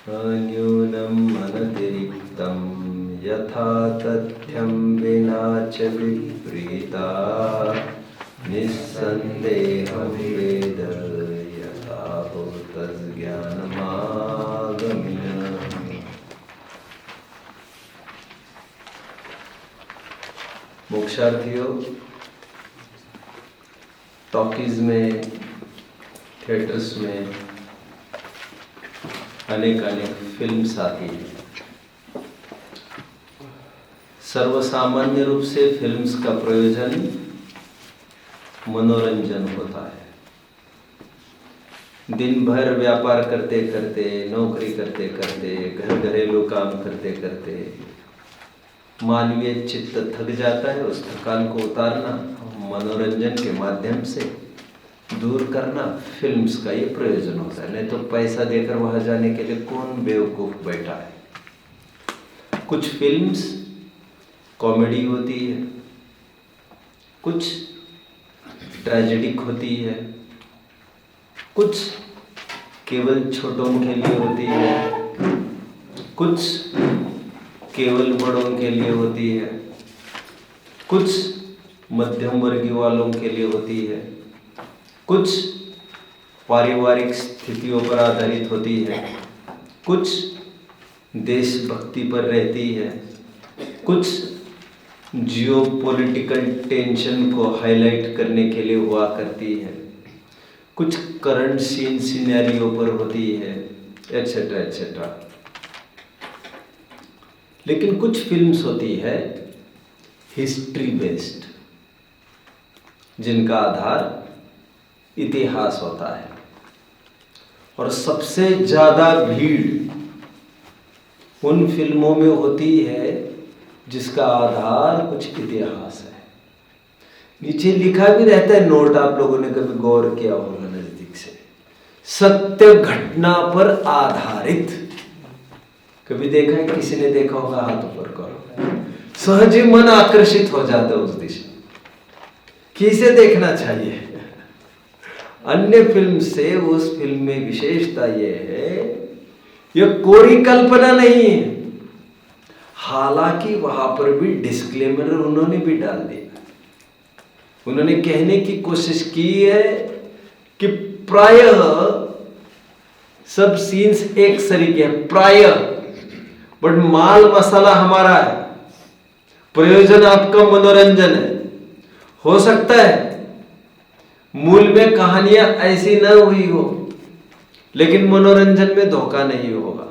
अन्यूनम् अनतिरिक्तं यथा तथ्यं विना च विपरीता निस्सन्देहं वेद यथा भूतज्ञानमागम्य। मोक्षार्थियों, टॉकीज में, थिएटर्स में अनेक फिल्म्स आती है। सर्वसामान्य रूप से फिल्म्स का प्रयोजन मनोरंजन होता है। दिन भर व्यापार करते करते, नौकरी करते करते, घरेलू काम करते करते मानवीय चित्त थक जाता है। उस थकान को उतारना, मनोरंजन के माध्यम से दूर करना फिल्म्स का ये प्रयोजन होता है। नहीं तो पैसा देकर वहां जाने के लिए कौन बेवकूफ बैठा है। कुछ फिल्म्स कॉमेडी होती है, कुछ ट्रेजेडिक होती है, कुछ केवल छोटों के लिए होती है, कुछ केवल बड़ों के लिए होती है, कुछ मध्यम वर्गीय वालों के लिए होती है, कुछ पारिवारिक स्थितियों पर आधारित होती है, कुछ देशभक्ति पर रहती है, कुछ जियोपॉलिटिकल टेंशन को हाईलाइट करने के लिए हुआ करती है, कुछ करंट सीन सिनेरियो पर होती है, एटसेट्रा एटसेट्रा। लेकिन कुछ फिल्म्स होती है हिस्ट्री बेस्ड, जिनका आधार इतिहास होता है, और सबसे ज्यादा भीड़ उन फिल्मों में होती है जिसका आधार कुछ इतिहास है। नीचे लिखा भी रहता है नोट, आप लोगों ने कभी गौर किया होगा नजदीक से, सत्य घटना पर आधारित। कभी देखा है? किसी ने देखा होगा? हाथ ऊपर करो। सहज ही मन आकर्षित हो जाता है उस दिशा। किसे देखना चाहिए? अन्य फिल्म से उस फिल्म में विशेषता यह है, यह कोरी कल्पना नहीं है। हालांकि वहां पर भी डिस्क्लेमर उन्होंने भी डाल दिया। उन्होंने कहने की कोशिश की है कि प्रायः सब सीन्स एक सरीके हैं, प्रायः, बट माल मसाला हमारा है, प्रयोजन आपका मनोरंजन है। हो सकता है मूल में कहानियां ऐसी न हुई हो, लेकिन मनोरंजन में धोखा नहीं होगा।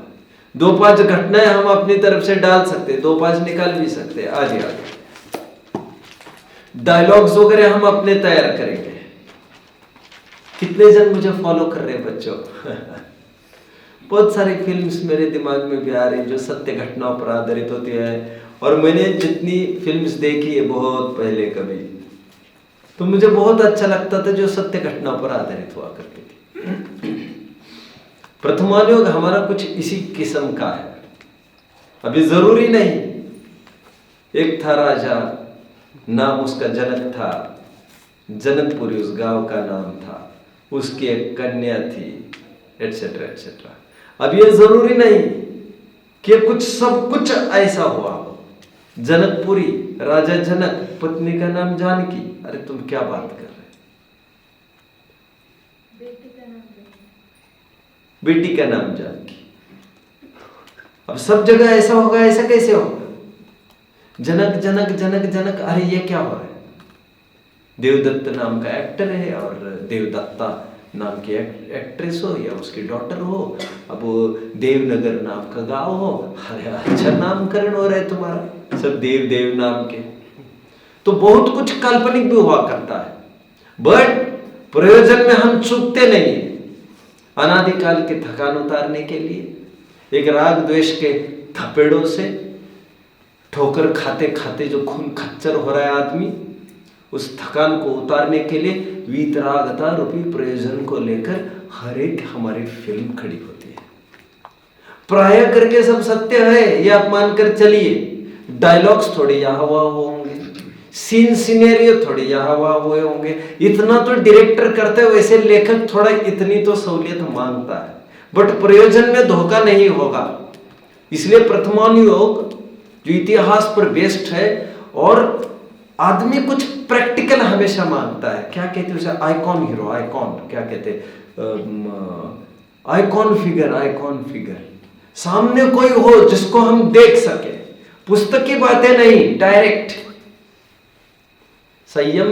2-5 घटनाएं हम अपनी तरफ से डाल सकते, 2-5 निकाल भी सकते, आगे डायलॉग्स वगैरह हम अपने तैयार करेंगे। कितने जन मुझे फॉलो कर रहे हैं बच्चों? बहुत सारी फिल्म्स मेरे दिमाग में भी आ रही जो सत्य घटनाओं पर आधारित होती है। और मैंने जितनी फिल्म्स देखी है बहुत पहले कभी, तो मुझे बहुत अच्छा लगता था जो सत्य घटना पर आधारित हुआ करती थी। प्रथमानुयोग हमारा कुछ इसी किस्म का है। अभी जरूरी नहीं, एक था राजा, नाम उसका जनक था, जनकपुरी उस गांव का नाम था, उसकी एक कन्या थी, एटसेट्रा एटसेट्रा। अब ये जरूरी नहीं कि कुछ सब कुछ ऐसा हुआ हो। जनकपुरी, राजा जनक, पत्नी का नाम जानकी। अरे तुम क्या बात कर रहे? बेटी का नाम जानकी। अब सब जगह ऐसा होगा, ऐसा कैसे होगा? जनक जनक जनक जनक, अरे ये क्या हो रहा है? देवदत्त नाम का एक्टर है और देवदत्ता नाम की एक्ट्रेस हो या उसकी डॉटर हो, अब देवनगर नाम का गांव हो। अरे अच्छा नामकरण हो रहा है तुम्हारा, सब देव देव नाम के। तो बहुत कुछ काल्पनिक भी हुआ करता है, बट प्रयोजन में हम चूकते नहीं। अनादिकाल के थकान उतारने के लिए एक राग द्वेष के थपेड़ों से ठोकर खाते खाते जो खून खच्चर हो रहा है आदमी, उस थकान को उतारने के लिए वीतरागता रूपी प्रयोजन को लेकर हर एक हमारी फिल्म खड़ी होती है। प्राय करके सब सत्य है, यह आप मानकर चलिए। डायलॉग्स थोड़े यहाँ वहाँ होंगे, सीन सिनेरियो थोड़े यहाँ वहाँ हुए होंगे। इतना तो डायरेक्टर करते हैं, वैसे लेखक थोड़ा इतनी तो सहूलियत मांगता है। बट प्रयोजन में धोखा नहीं होगा। इसलिए प्रथमानुयोग जो इतिहास पर बेस्ड है, और आदमी कुछ प्रैक्टिकल हमेशा मांगता है। क्या कहते हैं उसे? आइकॉन हीरो, आइकॉन क्या कहते हैं? आइकॉन फिगर, सामने कोई हो जिसको हम देख सके। पुस्तक की बातें नहीं, डायरेक्ट। संयम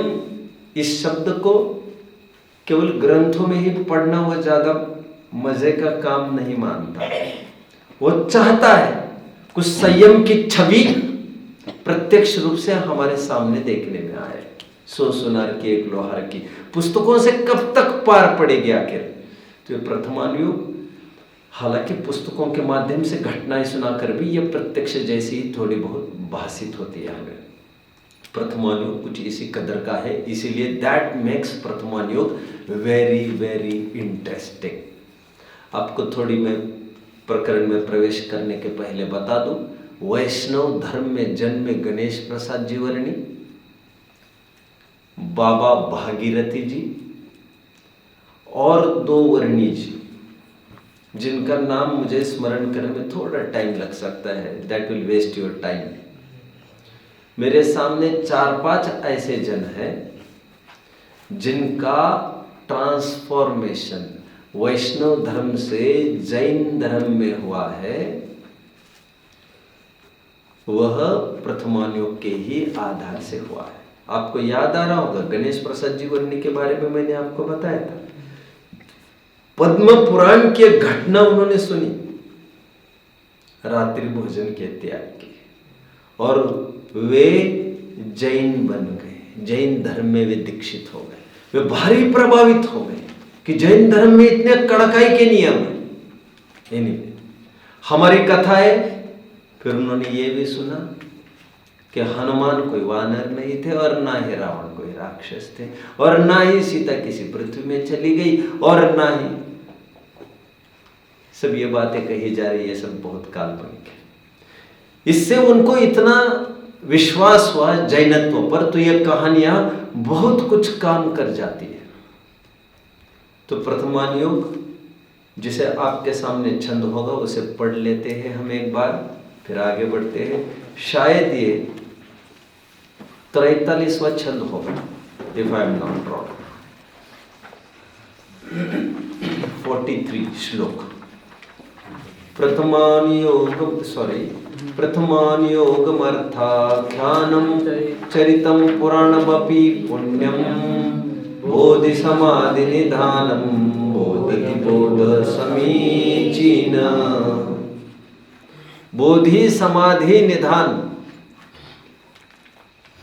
इस शब्द को केवल ग्रंथों में ही पढ़ना वो ज्यादा मजे का काम नहीं मानता। वो चाहता है कुछ संयम की छवि प्रत्यक्ष रूप से हमारे सामने देखने में आए। सो सुनार की एक लोहार की, पुस्तकों से कब तक पार पड़ेगी आखिर? तो ये प्रथमानुयोग, हालांकि पुस्तकों के माध्यम से घटनाएं सुनाकर भी ये प्रत्यक्ष जैसी ही थोड़ी बहुत भाषित होती है हमें। प्रथमानुयोग कुछ इसी कदर का है, इसीलिए that makes Prathamanuyoga very very interesting. आपको थोड़ी मैं प्रकरण में प्रवेश करने के पहले बता दूं, वैष्णव धर्म में जन्मे गणेश प्रसाद जी वर्णी, बाबा भागीरथी जी और 2 वर्णी जी, जिनका नाम मुझे स्मरण करने में थोड़ा टाइम लग सकता है, that will waste your time. मेरे सामने 4-5 ऐसे जन हैं जिनका ट्रांसफॉर्मेशन वैष्णव धर्म से जैन धर्म में हुआ है, वह प्रथमानुयोग के ही आधार से हुआ है। आपको याद आ रहा होगा गणेश प्रसाद जी वर्णी के बारे में मैंने आपको बताया था। पद्म पुराण की घटना उन्होंने सुनी, रात्रि भोजन के त्याग की, और वे जैन बन गए, जैन धर्म में वे दीक्षित हो गए। वे भारी प्रभावित हो गए कि जैन धर्म में इतने कड़काई के नियम है। Anyway, हमारी कथा है। फिर उन्होंने ये भी सुना कि हनुमान कोई वानर नहीं थे, और ना ही रावण कोई राक्षस थे, और ना ही सीता किसी पृथ्वी में चली गई, और ना ही सब ये बातें कही जा रही है, सब बहुत काल्पनिक है। इससे उनको इतना विश्वास हुआ जैनत्व पर, तो ये कहानियां बहुत कुछ काम कर जाती है। तो प्रथमानुयोग जिसे आपके सामने छंद होगा उसे पढ़ लेते हैं हम एक बार, फिर आगे बढ़ते हैं। शायद ये 43वां छंद होगा, if I am not wrong. 43 श्लोक। प्रथमानुयोगमर्थाख्यानं चरितं पुराणमपि पुण्यं बोधि समाधि निधानं बोधति बोध समीचीन। बोधि समाधि निधान।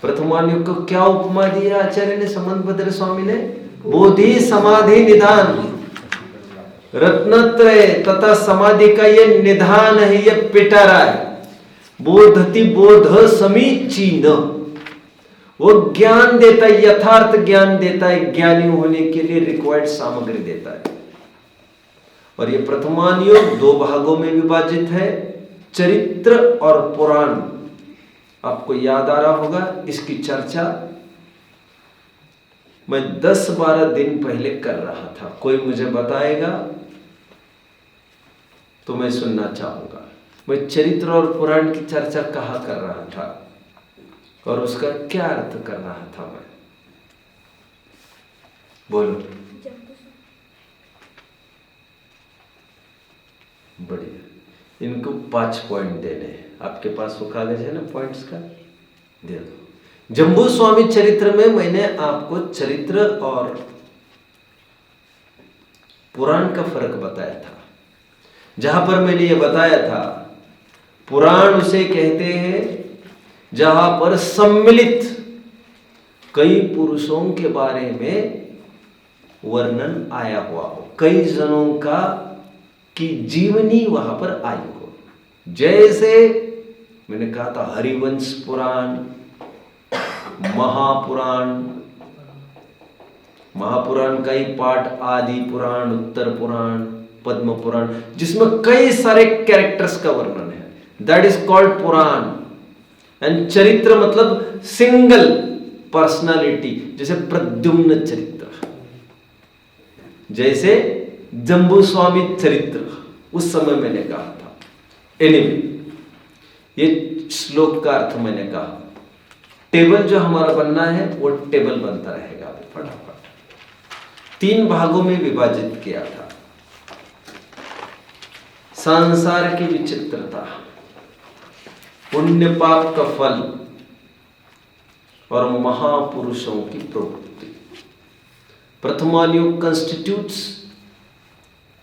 प्रथमानुयोग को क्या उपमा दिया आचार्य ने, समंतभद्र स्वामी ने? बोधि समाधि निधान। रत्नत्रय तथा समाधि का ये निधान है, ये पिटारा है। बोधति बोध समीचीन, वो ज्ञान देता है, यथार्थ ज्ञान देता है, ज्ञानी होने के लिए रिक्वायर्ड सामग्री देता है। और ये प्रथमानुयोग 2 भागों में विभाजित है, चरित्र और पुराण। आपको याद आ रहा होगा इसकी चर्चा मैं 10-12 दिन पहले कर रहा था। कोई मुझे बताएगा तो मैं सुनना चाहूंगा। मैं चरित्र और पुराण की चर्चा कहाँ कर रहा था और उसका क्या अर्थ कर रहा था मैं? बोलो। बढ़िया। इनको 5 पॉइंट देने हैं। आपके पास वो कागज है ना पॉइंट्स का, दे दो। जम्बू स्वामी चरित्र में मैंने आपको चरित्र और पुराण का फर्क बताया था। जहां पर मैंने ये बताया था, पुराण उसे कहते हैं जहां पर सम्मिलित कई पुरुषों के बारे में वर्णन आया हुआ हो, कई जनों का की जीवनी वहां पर आई हो। जैसे मैंने कहा था हरिवंश पुराण, महापुराण का ही पाठ आदि पुराण, उत्तर पुराण, पद्म पुराण, जिसमें कई सारे कैरेक्टर्स का वर्णन है, that is called Purana. And चरित्र मतलब सिंगल पर्सनालिटी, जैसे प्रद्युम्न चरित्र, जैसे जम्बू स्वामी चरित्र उस समय मैंने कहा था। एनीवे, ये श्लोक का अर्थ मैंने कहा। टेबल जो हमारा बनना है वो टेबल बनता रहेगा। फटाफट 3 भागों में विभाजित किया था। संसार की विचित्रता, पुण्य पाप का फल और महापुरुषों की प्रवृत्ति। प्रथमान योग कंस्टिट्यूट्स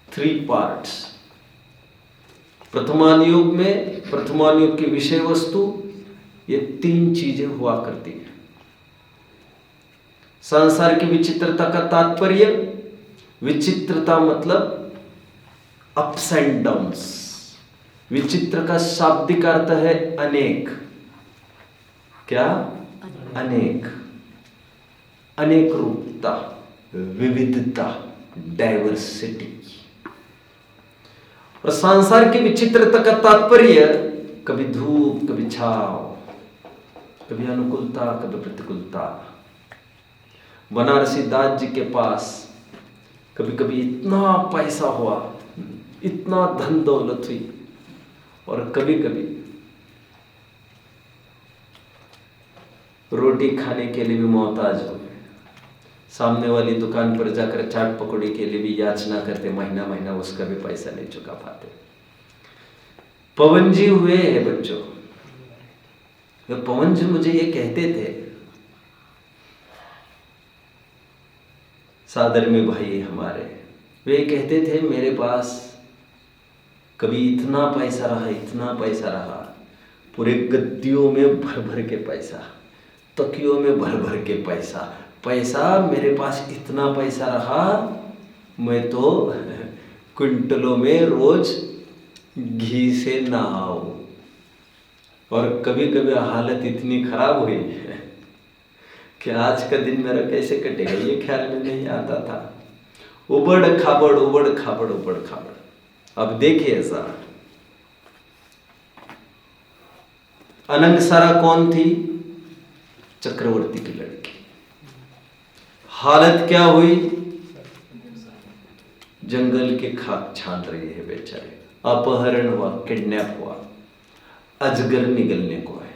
3 पार्ट्स। प्रथमान योग में प्रथमान योग की विषय वस्तु ये 3 चीजें हुआ करती है। संसार की विचित्रता का तात्पर्य, विचित्रता मतलब अप्स एंड डाउन्स। विचित्र का शाब्दिक अर्थ है अनेक। क्या? अनेक, अनेक रूपता, विविधता, डाइवर्सिटी। और संसार की विचित्रता का तात्पर्य कभी धूप, कभी छाव, कभी अनुकूलता, कभी प्रतिकूलता। बनारसी दास जी के पास कभी कभी इतना पैसा हुआ, इतना धन दौलत हुई, और कभी कभी रोटी खाने के लिए भी मोहताज हो गए। सामने वाली दुकान पर जाकर चाट पकौड़ी के लिए भी याचना करते, महीना महीना उसका भी पैसा नहीं चुका पाते। पवन जी हुए हैं बच्चों। पवन जी मुझे ये कहते थे, सादर में भाई हमारे, वे कहते थे मेरे पास कभी इतना पैसा रहा, इतना पैसा रहा, पूरे गद्दियों में भर भर के पैसा, तकियों में भर भर के पैसा, पैसा मेरे पास इतना पैसा रहा, मैं तो क्विंटलों में रोज घी से नहाऊं। और कभी कभी हालत इतनी खराब हुई कि आज का दिन मेरा कैसे कटेगा ये ख्याल में नहीं आता था। उबड़ खाबड़, उबड़ खाबड़, उबड़ खाबड़। अब देखिए ऐसा, अनंगसारा कौन थी? चक्रवर्ती की लड़की। हालत क्या हुई? जंगल के खाक छान रही है बेचारे, अपहरण हुआ, किडनैप हुआ, अजगर निगलने को है।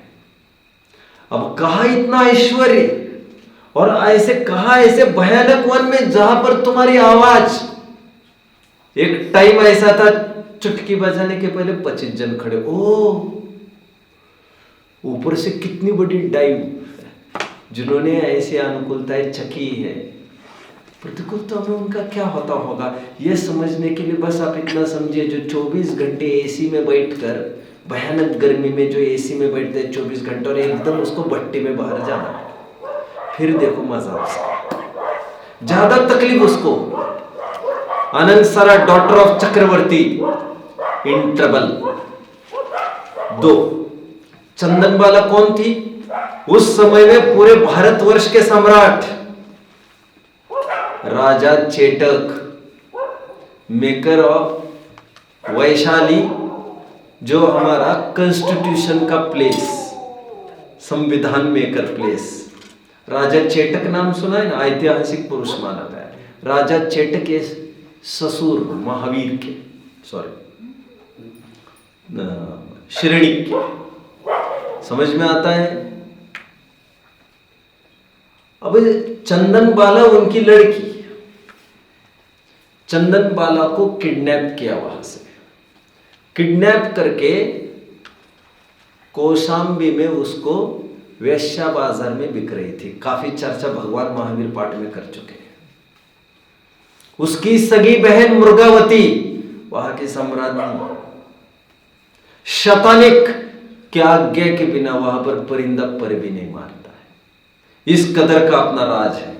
अब कहा इतना ऐश्वर्य, और ऐसे कहा ऐसे भयानक वन में जहां पर तुम्हारी आवाज, एक टाइम ऐसा था चुटकी बजाने के पहले 25 जन खड़े। ओ ऊपर से कितनी बड़ी डाइव, जिन्होंने ऐसी अनुकूलताएं चकी है, प्रतिकूलता में उनका क्या होता होगा यह समझने के लिए बस आप इतना समझिए, जो 24 घंटे एसी में बैठकर, भयानक गर्मी में जो एसी में बैठते हैं 24 घंटे, और एकदम उसको भट्टी में बाहर जाना, फिर देखो मजा उसका, ज्यादा तकलीफ उसको। Anangsara daughter of Chakravarti in trouble. 2 Chandanbala कौन थी? उस समय में पूरे भारतवर्ष के सम्राट राजा चेटक, मेकर ऑफ वैशाली, जो हमारा कॉन्स्टिट्यूशन का प्लेस, संविधान मेकर प्लेस। राजा चेटक नाम सुना है ना? ऐतिहासिक पुरुष माना गया है। राजा चेटक के ससुर महावीर के, श्रेणी के, समझ में आता है? अब चंदनबाला उनकी लड़की, चंदनबाला को किडनैप किया, वहां से किडनैप करके कौशाम्बी में उसको वेश्या बाजार में बिक रही थी। काफी चर्चा भगवान महावीर पाठ में कर चुके हैं। उसकी सगी बहन मृगावती, वहां की सम्राज्ञी, शतानिक के आज्ञा के बिना वहां पर परिंदा पर भी नहीं मारता है। इस कदर का अपना राज है।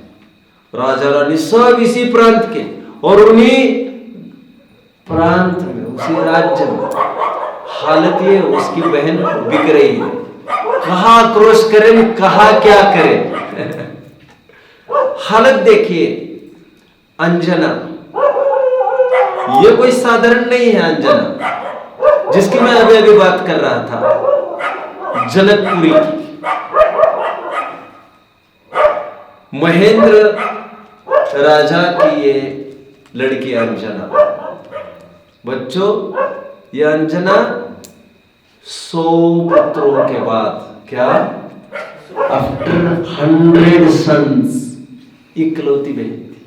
राजा रानी सब इसी प्रांत के, और उन्हीं प्रांत में, उसी राज्य में हालत ये, उसकी बहन बिक रही है। कहां आक्रोश करें, कहां क्या करें। हालत देखिए। अंजना, ये कोई साधारण नहीं है। अंजना जिसकी मैं अभी अभी बात कर रहा था, जनकपुरी की, महेंद्र राजा की ये लड़की अंजना। बच्चों, ये अंजना 100 पुत्रों के बाद, क्या, आफ्टर 100 सन्स, इकलौती बहन थी।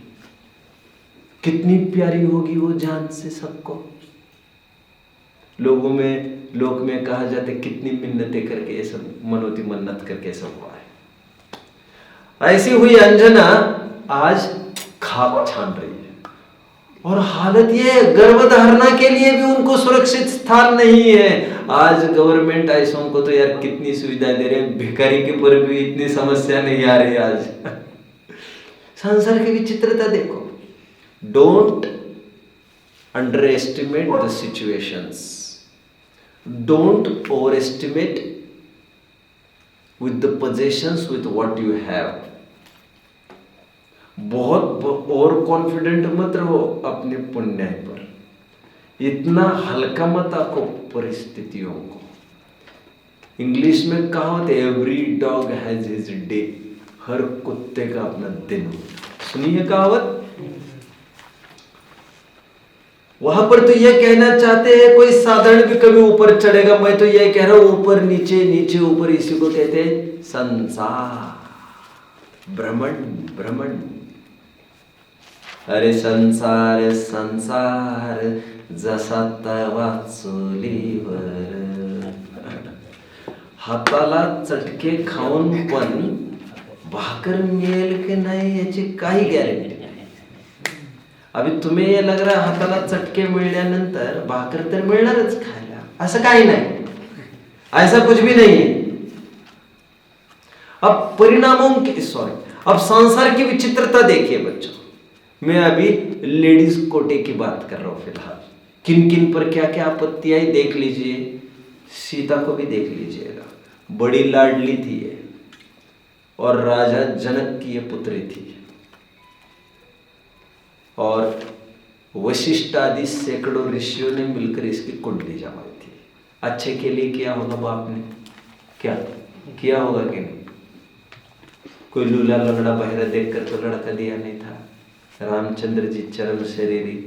कितनी प्यारी होगी वो जान से सबको। लोक में कहा जाता है कितनी मिन्नतें करके ये सब, मनोती मन्नत करके सब हुआ है। ऐसी हुई अंजना आज खाक छान रही है, और हालत ये, गर्भधारणा के लिए भी उनको सुरक्षित स्थान नहीं है। आज गवर्नमेंट ऐसों को तो यार कितनी सुविधा दे रहे हैं, भिखारी के पर भी इतनी समस्या नहीं आ रही आज। संसार की विचित्रता देखो। Don't under estimate the situations, don't over estimate with the possessions, with what you have. बहुत ओवर कॉन्फिडेंट मत रहो अपने पुण्य पर, इतना हल्का मत आको परिस्थितियों को। इंग्लिश में कहावत है, every dog has his day, हर कुत्ते का अपना दिन। सुनिए कहावत। वहां पर तो ये कहना चाहते हैं, कोई साधारण भी कभी ऊपर चढ़ेगा, मैं तो ये कह रहा हूं ऊपर नीचे, नीचे ऊपर, इसी को कहते हैं संसार, भ्रमण भ्रमण। अरे संसार संसार जसा तवा चुलीवर, हाताला चटके खाऊन पण भाकर मिळेल की नाही याची काही गॅरंटी नाही। अभी तुम्हें ये लग रहा है हाताला चटके मिळल्यानंतर भाकर तर मिळणारच खायला, असं काही नाही, ऐसा कुछ भी नहीं है। अब परिणामों की अब संसार की विचित्रता देखिए बच्चों। मैं अभी लेडीज कोटे की बात कर रहा हूं फिलहाल। किन किन पर क्या क्या आपत्ति आई देख लीजिए, सीता को भी देख लीजिएगा। बड़ी लाडली थी ये, और राजा जनक की ये पुत्री थी, और वशिष्ठ आदि सैकड़ों ऋषियों ने मिलकर इसकी कुंडली जमाई थी। अच्छे के लिए किया होगा बाप ने, क्या किया होगा कि नहीं? कोई लूला लंगड़ा बहरा देखकर तो लड़का दिया नहीं था। रामचंद्र जी चरम शरीरी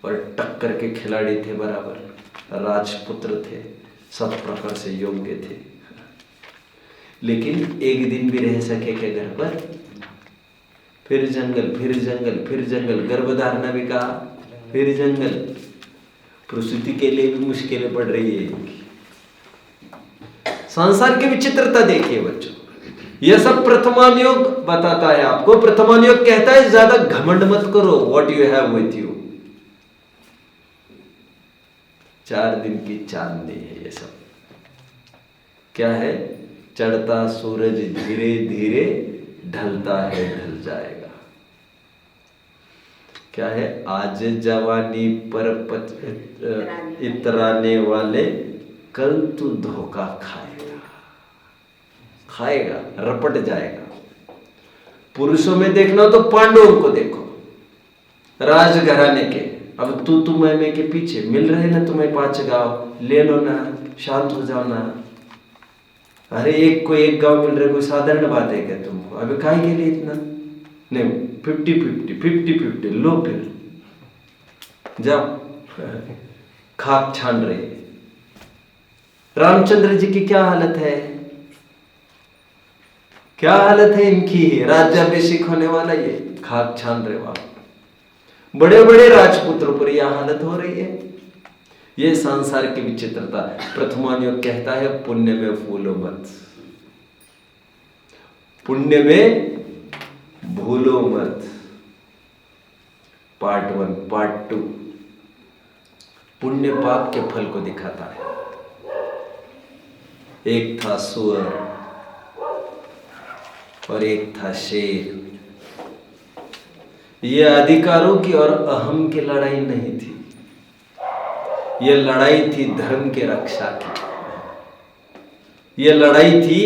और टक्कर के खिलाड़ी थे, बराबर राजपुत्र थे, सब प्रकार से योग्य थे, लेकिन एक दिन भी रह सके क्या घर पर? फिर जंगल, फिर जंगल, फिर जंगल, गर्भधारणा भी कहा, फिर जंगल। प्रसूति के लिए भी मुश्किलें पड़ रही है। संसार की विचित्रता देखिए बच्चों। यह सब प्रथमान योग बताता है आपको। प्रथमान योग कहता है ज्यादा घमंड मत करो, what you have with you. 4 दिन की चांदनी है ये सब। क्या है? चढ़ता सूरज धीरे धीरे ढलता है, ढल जाएगा। क्या है? आज जवानी पर इतराने वाले कल तू धोखा खाएगा, खाएगा, रपट जाएगा। पुरुषों में देखना तो पांडवों को देखो, राजघराने के। अब तू मैं के पीछे मिल रहे ना, तुम्हें 5 गांव ले लो ना, शांत हो जाओ ना। अरे एक को एक गांव मिल रहा है, कोई साधारण बात है क्या तुमको? अबे काहे के लिए इतना? नहीं, 50-50 लो, फिर जाओ। खाक छान रहे। रामचंद्र जी की क्या हालत है? क्या हालत है इनकी? राज्याभिषेक होने वाला, ये खाक छान रहे वहां। बड़े बड़े राजपुत्रों पर यह हालत हो रही है। यह संसार की विचित्रता। प्रथमान योग कहता है पुण्य में भूलो मत, पुण्य में भूलो मत। पार्ट 1, पार्ट 2 पुण्य पाप के फल को दिखाता है। एक था सुअर और एक था शेर। यह अधिकारों की और अहम की लड़ाई नहीं थी, यह लड़ाई थी धर्म के रक्षा की। यह लड़ाई थी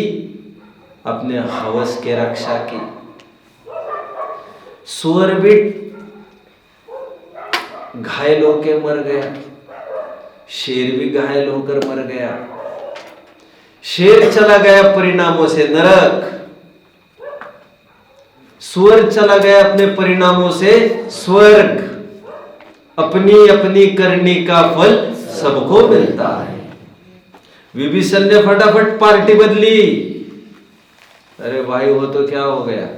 अपने हवस के रक्षा की। सुअर भी घायल होकर मर गया, शेर भी घायल होकर मर गया। शेर चला गया परिणामों से नरक, सुअर चला गया अपने परिणामों से स्वर्ग। अपनी अपनी करनी का फल सबको मिलता है। विभीषण ने फटाफट पार्टी बदली। अरे भाई वो तो क्या हो गया,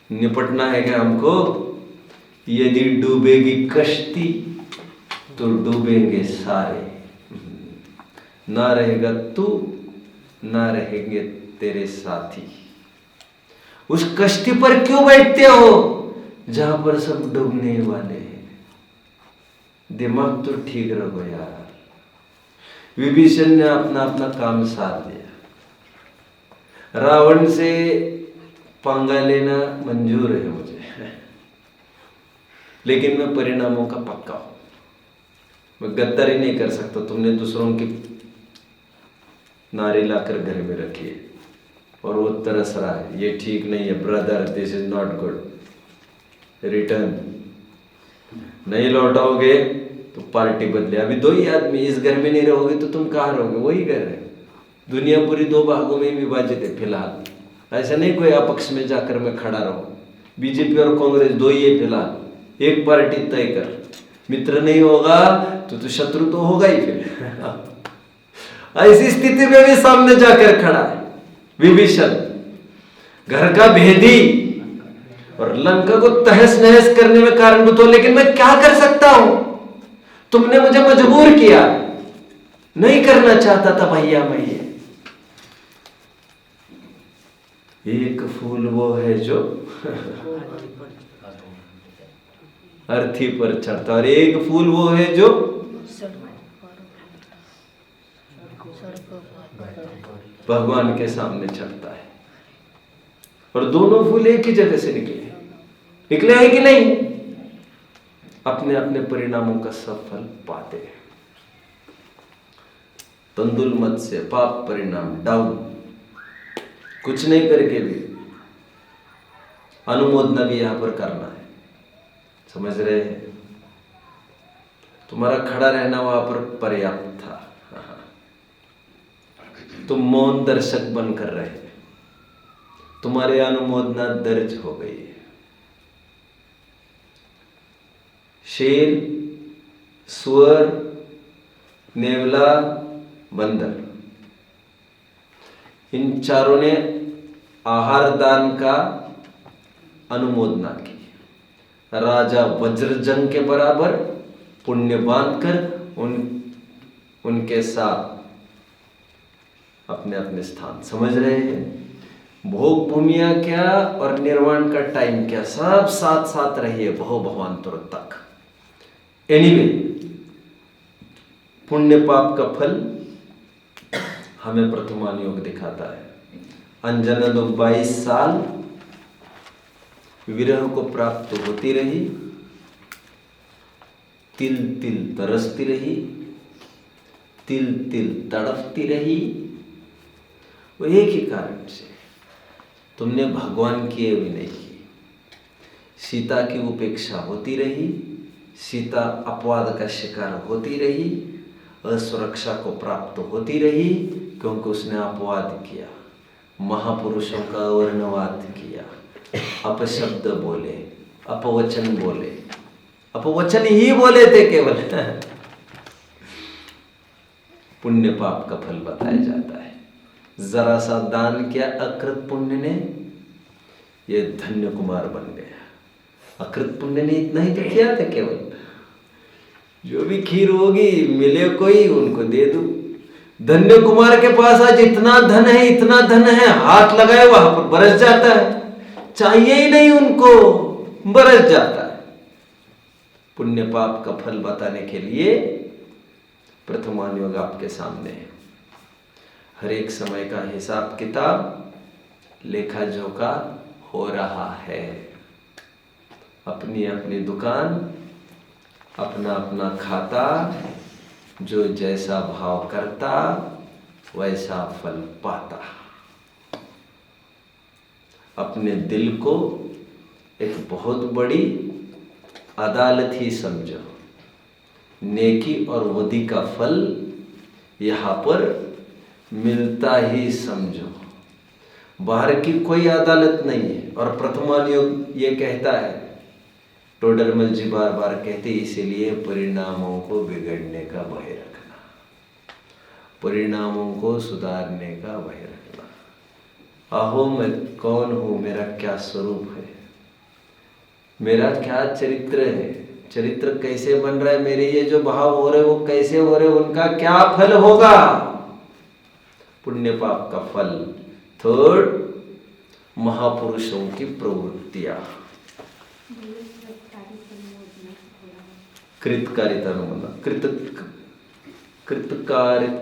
निपटना है क्या हमको? यदि डूबेगी कश्ती तो डूबेंगे सारे, ना रहेगा तू, ना रहेंगे तेरे साथी। उस कश्ती पर क्यों बैठते हो जहां पर सब डूबने वाले हैं? दिमाग तो ठीक रखो यार। विभीषण ने अपना अपना काम साध लिया। रावण से पंगा लेना मंजूर है मुझे, लेकिन मैं परिणामों का पक्का हूं। मैं गद्दारी नहीं कर सकता। तुमने दूसरों की नारी लाकर घर में रखी है और वो तरस रहा है, ये ठीक नहीं है brother, this is not good, return. नहीं लौटाओगे तो पार्टी बदले। अभी दो ही आदमी इस घर में नहीं रहोगे तो तुम कहाँ रहोगे? वही घर है। दुनिया पूरी दो भागों में विभाजित है फिलहाल। ऐसा नहीं कोई अपक्ष में जाकर मैं खड़ा रहूं। बीजेपी और कांग्रेस दो ही है फिलहाल। एक पार्टी तय कर। मित्र नहीं होगा तो शत्रु तो होगा ही फिर। ऐसी स्थिति में भी सामने जाकर खड़ा है विभीषण, घर का भेदी, और लंका को तहस नहस करने में कारणभूत हो। लेकिन मैं क्या कर सकता हूं? तुमने मुझे मजबूर किया, नहीं करना चाहता था भैया मैं ये। एक फूल वो है जो अर्थी पर चढ़ता, और एक फूल वो है जो भगवान के सामने चढ़ता है। और दोनों फूल एक ही जगह से निकले हैं कि नहीं? अपने अपने परिणामों का सफल पाते हैं। तंदुल मत से पाप परिणाम डाउन। कुछ नहीं करके भी अनुमोदना भी यहां पर करना है। समझ रहे हैं? तुम्हारा खड़ा रहना वहां पर पर्याप्त था। तुम मौन दर्शक बनकर रहे, तुम्हारे अनुमोदना दर्ज हो गई है। शेर, सुअर, नेवला, बंदर, इन चारों ने आहार दान का अनुमोदना की। राजा वज्रजंग के बराबर पुण्य बांधकर उनके साथ अपने अपने स्थान। समझ रहे हैं? भोग भूमिया क्या और निर्वाण का टाइम क्या, सब साथ साथ रहिए भव भवांतर तक। एनीवे, पुण्य पाप का फल हमें प्रथमान योग दिखाता है। अंजना 22 साल विरह को प्राप्त होती रही, तिल तिल तरसती रही, तिल तिल तड़पती रही। वो एक ही कारण से, तुमने भगवान की भी नहीं की। सीता की उपेक्षा होती रही, सीता अपवाद का शिकार होती रही, असुरक्षा को प्राप्त होती रही, क्योंकि उसने अपवाद किया, महापुरुषों का वर्णवाद किया, अपशब्द बोले, अपवचन बोले, अपवचन ही बोले थे केवल। पुण्य पाप का फल बताया जाता है। जरा सा दान किया अकृत पुण्य ने, ये धन्य कुमार बन गया। अकृत पुण्य ने इतना ही तो किया था केवल, जो भी खीर होगी मिले कोई उनको दे दो। धन्य कुमार के पास आज इतना धन है, इतना धन है, हाथ लगाए वहां पर बरस जाता है, चाहिए ही नहीं उनको, बरस जाता है। पुण्य पाप का फल बताने के लिए प्रथमान योग आपके सामने है। हर एक समय का हिसाब किताब, लेखा जोखा हो रहा है। अपनी अपनी दुकान, अपना अपना खाता, जो जैसा भाव करता वैसा फल पाता। अपने दिल को एक बहुत बड़ी अदालत ही समझो। नेकी और वधी का फल यहाँ पर मिलता ही समझो, बाहर की कोई अदालत नहीं है। और प्रथमान योग ये कहता है टोडरमल जी बार बार कहते, इसीलिए परिणामों को बिगड़ने का भय रखना, परिणामों को सुधारने का भय रखना। अहो मैं कौन हूं, मेरा क्या स्वरूप है, मेरा क्या चरित्र है, चरित्र कैसे बन रहा है, मेरे ये जो भाव हो रहे वो कैसे हो रहे, उनका क्या फल होगा, पुण्य पाप का फल। थर्ड, महापुरुषों की प्रवृत्तियां, कृतकारित अनुमोदन, कृतकारित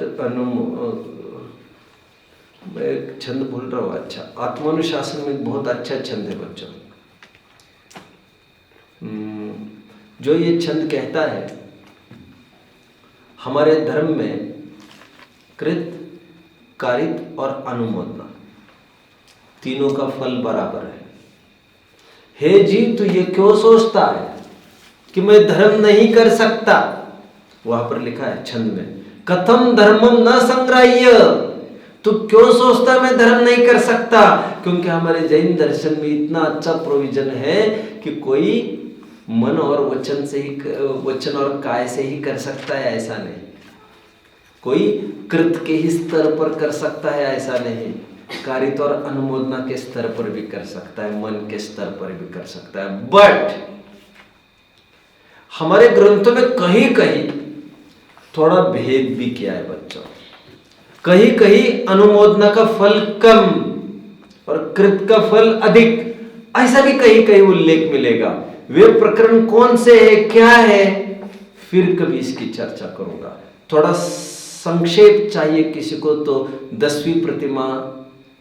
मैं एक छंद भूल रहा हूँ। अच्छा, आत्मानुशासन में एक बहुत अच्छा छंद है बच्चों, जो ये छंद कहता है हमारे धर्म में कृत, कारित और अनुमोदना तीनों का फल बराबर है। हे जीव, तू ये क्यों सोचता है कि मैं धर्म नहीं कर सकता? वहां पर लिखा है छंद में, कथम धर्मम न संग्राह्य, तू क्यों सोचता मैं धर्म नहीं कर सकता? क्योंकि हमारे जैन दर्शन में इतना अच्छा प्रोविजन है कि कोई मन और वचन से ही, वचन और काय से ही कर सकता है, ऐसा नहीं। कोई कृत के ही स्तर पर कर सकता है, ऐसा नहीं। कारित और अनुमोदना के स्तर पर भी कर सकता है, मन के स्तर पर भी कर सकता है। बट हमारे ग्रंथों में कहीं कहीं थोड़ा भेद भी किया है बच्चों। कहीं कहीं अनुमोदना का फल कम और कृत का फल अधिक, ऐसा भी कहीं कहीं उल्लेख मिलेगा। वे प्रकरण कौन से है, क्या है, फिर कभी इसकी चर्चा करूंगा। थोड़ा संक्षेप चाहिए किसी को तो 10वीं प्रतिमा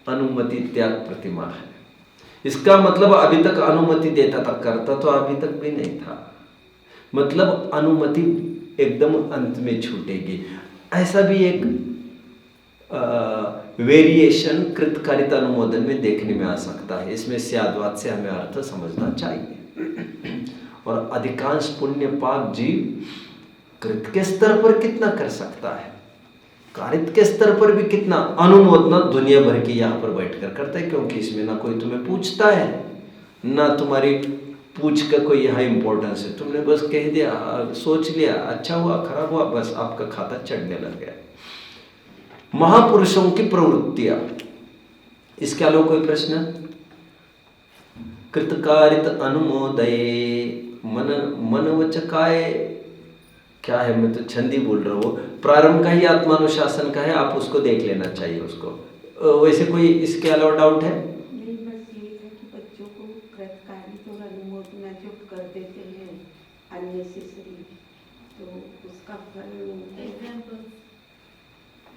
अनुमति त्याग प्रतिमा है। इसका मतलब अभी तक अनुमति देता था, करता तो अभी तक भी नहीं था, मतलब अनुमति एकदम अंत में छूटेगी। ऐसा भी एक वेरिएशन कृतकारित अनुमोदन में देखने में आ सकता है। इसमें स्याद्वाद से हमें अर्थ समझना चाहिए। और अधिकांश पुण्य पाप जीव कृत के स्तर पर कितना कर सकता है, कारित के स्तर पर भी कितना, अनुमोदना दुनिया भर की यहाँ पर बैठकर करता है, क्योंकि इसमें ना कोई तुम्हें पूछता है, ना तुम्हारी पूछ का कोई यहाँ इंपॉर्टेंस है। तुमने बस कह दिया, सोच लिया, अच्छा हुआ खराब हुआ, बस आपका खाता चढ़ने लग गया। महापुरुषों की प्रवृत्तियां, इसके अलावा कोई प्रश्न? कृतकारित अनुमोदय मनवचकाय क्या है, मैं तो छंदी बोल रहा हूँ। प्रारंभ का ही आत्मानुशासन का है, आप उसको देख लेना चाहिए उसको। वैसे कोई इसके अलावा डाउट है? नहीं, बस ये है कि बच्चों को कृतकारित और अनुमोदना जो कर देते हैं अननेसेसरी, तो उसका फल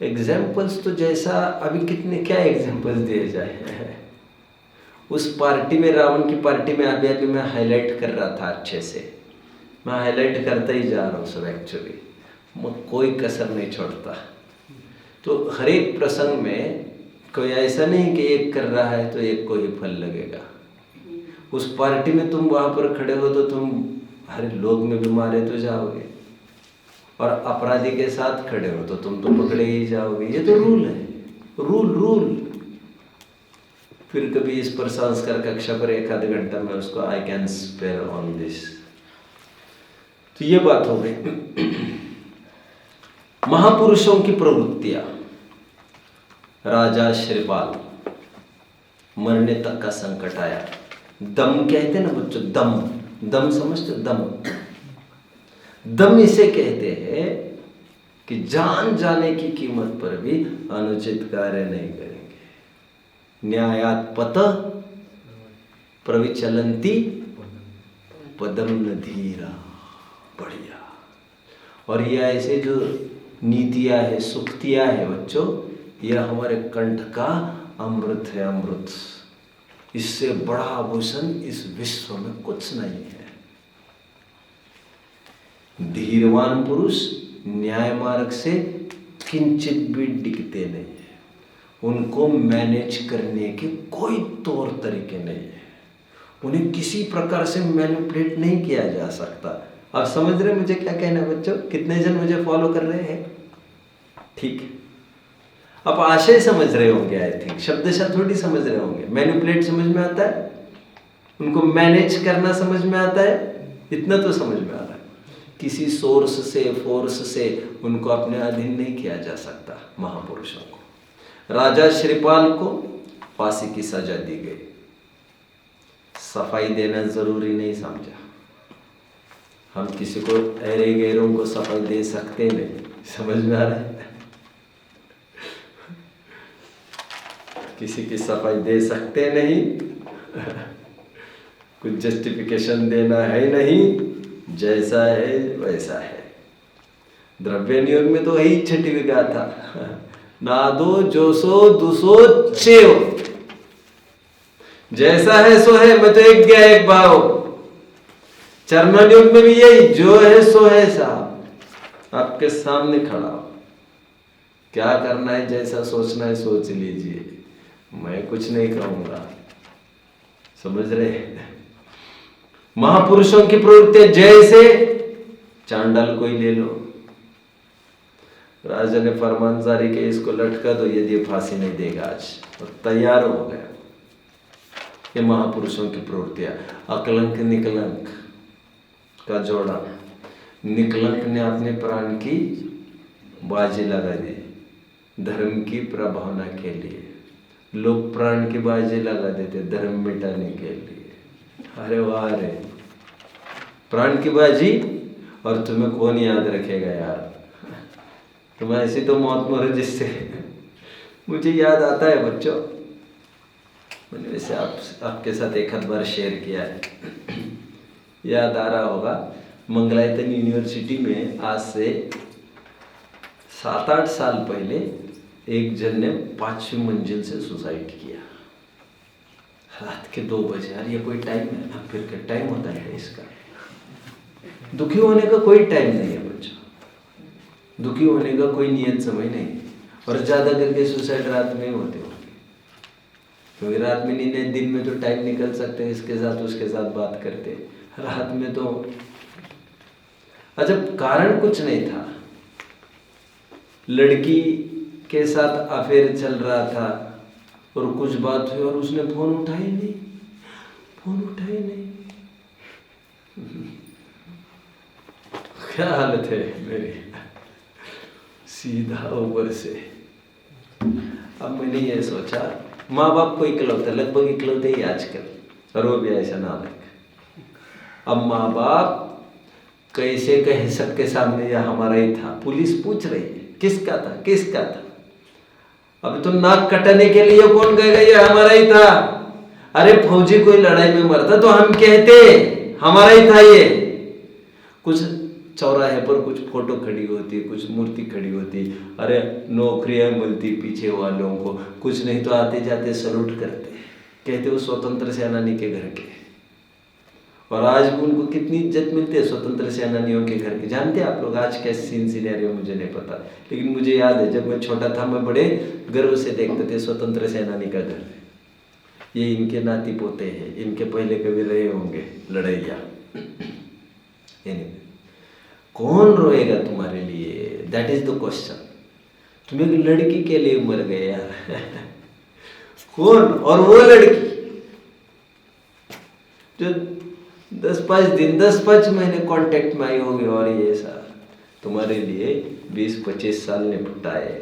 एग्जाम्पल्स तो जैसा अभी कितने क्या एग्जाम्पल्स दिए जाए। उस पार्टी में, रावण की पार्टी में अभी अभी मैं हाईलाइट कर रहा था अच्छे से, मैं हाईलाइट करता ही जा रहा हूँ सब। एक्चुअली मैं कोई कसर नहीं छोड़ता। तो हर एक प्रसंग में कोई ऐसा नहीं कि एक कर रहा है तो एक को ही फल लगेगा। उस पार्टी में तुम वहाँ पर खड़े हो तो तुम हर लोग में भी मारे तो जाओगे, और अपराधी के साथ खड़े हो तो तुम तो पकड़े ही जाओगे। ये तो रूल है, रूल। फिर कभी इस पर संस्कार कक्षा पर 1-आध घंटा में उसको I can spare on this. तो ये बात हो गई महापुरुषों की प्रवृत्तियां। राजा श्रीपाल, मरने तक का संकट आया, दम कहते ना बच्चों, दम समझते? दम इसे कहते हैं कि जान जाने की कीमत पर भी अनुचित कार्य नहीं करेंगे। न्यायात पत प्रविचलंती पदम न धीरा, बढ़िया। और ये ऐसे जो नीतियां है, सुक्तियां है बच्चों, यह हमारे कंठ का अमृत है, अमृत। इससे बड़ा आभूषण इस विश्व में कुछ नहीं है। धीरवान पुरुष न्याय मार्ग से किंचित भी डिगते नहीं है, उनको मैनेज करने के कोई तौर तरीके नहीं है, उन्हें किसी प्रकार से मैनिपुलेट नहीं किया जा सकता। आप समझ रहे हैं मुझे क्या कहना है बच्चों? कितने जन मुझे फॉलो कर रहे हैं? ठीक है, आप आशय समझ रहे होंगे, आई थिंक शब्दशः थोड़ी समझ रहे होंगे। मैनिपुलेट समझ में आता है, उनको मैनेज करना समझ में आता है, इतना तो समझ में आ रहा है। किसी सोर्स से फोर्स से उनको अपने अधीन नहीं किया जा सकता। महापुरुषों को, राजा श्रीपाल को फांसी की सजा दी गई, सफाई देना जरूरी नहीं समझा। हम किसी को अरे गैरों को सफाई दे सकते नहीं, समझ में आ रहा है? किसी की सफाई दे सकते नहीं, कुछ जस्टिफिकेशन देना है नहीं, जैसा है वैसा है। द्रव्य नियोग में तो यही छठी विगा था, ना दो जो सो दुसो चेव, जैसा है सो है, मैं तो एक गया एक भाव। चरण योग में भी यही, जो है सो है साहब, आपके सामने खड़ा हो, क्या करना है जैसा सोचना है सोच लीजिए, मैं कुछ नहीं कहूंगा। समझ रहे? महापुरुषों की प्रवृत्ति जैसे, चांडाल कोई ले लो, राजा ने फरमान जारी किया इसको लटका दो, यदि फांसी नहीं देगा आज, और तैयार हो गया। ये महापुरुषों की प्रवृत्तियां। अकलंक निकलंक का जोड़ा, निकलंक ने अपने प्राण की बाजी लगा दी धर्म की प्रभावना के लिए। लोग प्राण की बाजी लगा देते धर्म मिटाने के लिए। अरे वाह रे, प्राण की बाजी, और तुम्हें कौन याद रखेगा यार? तुम ऐसी तो मौत मरो जिससे। मुझे याद आता है बच्चों, मैंने वैसे आपके साथ एक आध बार शेयर किया है, याद आ रहा होगा। मंगलायतन यूनिवर्सिटी में आज से 7-8 साल पहले एक जन ने 5वीं मंजिल से सुसाइड किया, रात के 2 बजे। यार ये कोई टाइम है? अब फिर क्या टाइम होता है इसका? दुखी होने का कोई टाइम नहीं है बच्चों, दुखी होने का कोई नियत समय नहीं। और ज्यादा करके सुसाइड रात में होते होंगे, क्योंकि रात में नहीं, दिन में तो टाइम निकल सकते हैं, इसके साथ उसके साथ बात करते, रात में तो। अच्छा, कारण कुछ नहीं था, लड़की के साथ अफेयर चल रहा था और कुछ बात हुई और उसने फोन उठाई नहीं, फोन उठाई नहीं। क्या हालत है मेरी, सीधा ऊपर से। अब मैंने ये सोचा, माँ बाप को इकलौते, लगभग इकलौते ही आजकल, और वो भी ऐसा नालायक। अब माँ बाप कैसे कहे सबके सामने यह हमारा ही था? पुलिस पूछ रही है किसका था, किसका था? अब तो नाक कटाने के लिए कौन कहेगा ये हमारा ही था? अरे फौजी कोई लड़ाई में मरता तो हम कहते हमारा ही था ये। कुछ चौराहे पर कुछ फोटो खड़ी होती, कुछ मूर्ति खड़ी होती, अरे नौकरियां मिलती पीछे वालों को, कुछ नहीं तो आते जाते सलूट करते, कहते वो स्वतंत्र सेनानी के घर के। और आज भी उनको कितनी इज्जत मिलती है स्वतंत्र सेनानियों के घर की। जानते हैं आप लोग आज कैसे सीन सिनेरियो मुझे नहीं पता, लेकिन मुझे याद है जब मैं छोटा था मैं बड़े गर्व से देखते थे स्वतंत्र सेनानी का घर, ये इनके नाती पोते हैं, इनके पहले कभी रहे होंगे लड़ैया। कौन रोएगा तुम्हारे लिए? That is the question. तुम एक लड़की के लिए मर गए यार। कौन? और वो लड़की जो 10-5 दिन 10-5 महीने कांटेक्ट में आई होगी, और ये सर तुम्हारे लिए 20-25 साल निपटाए,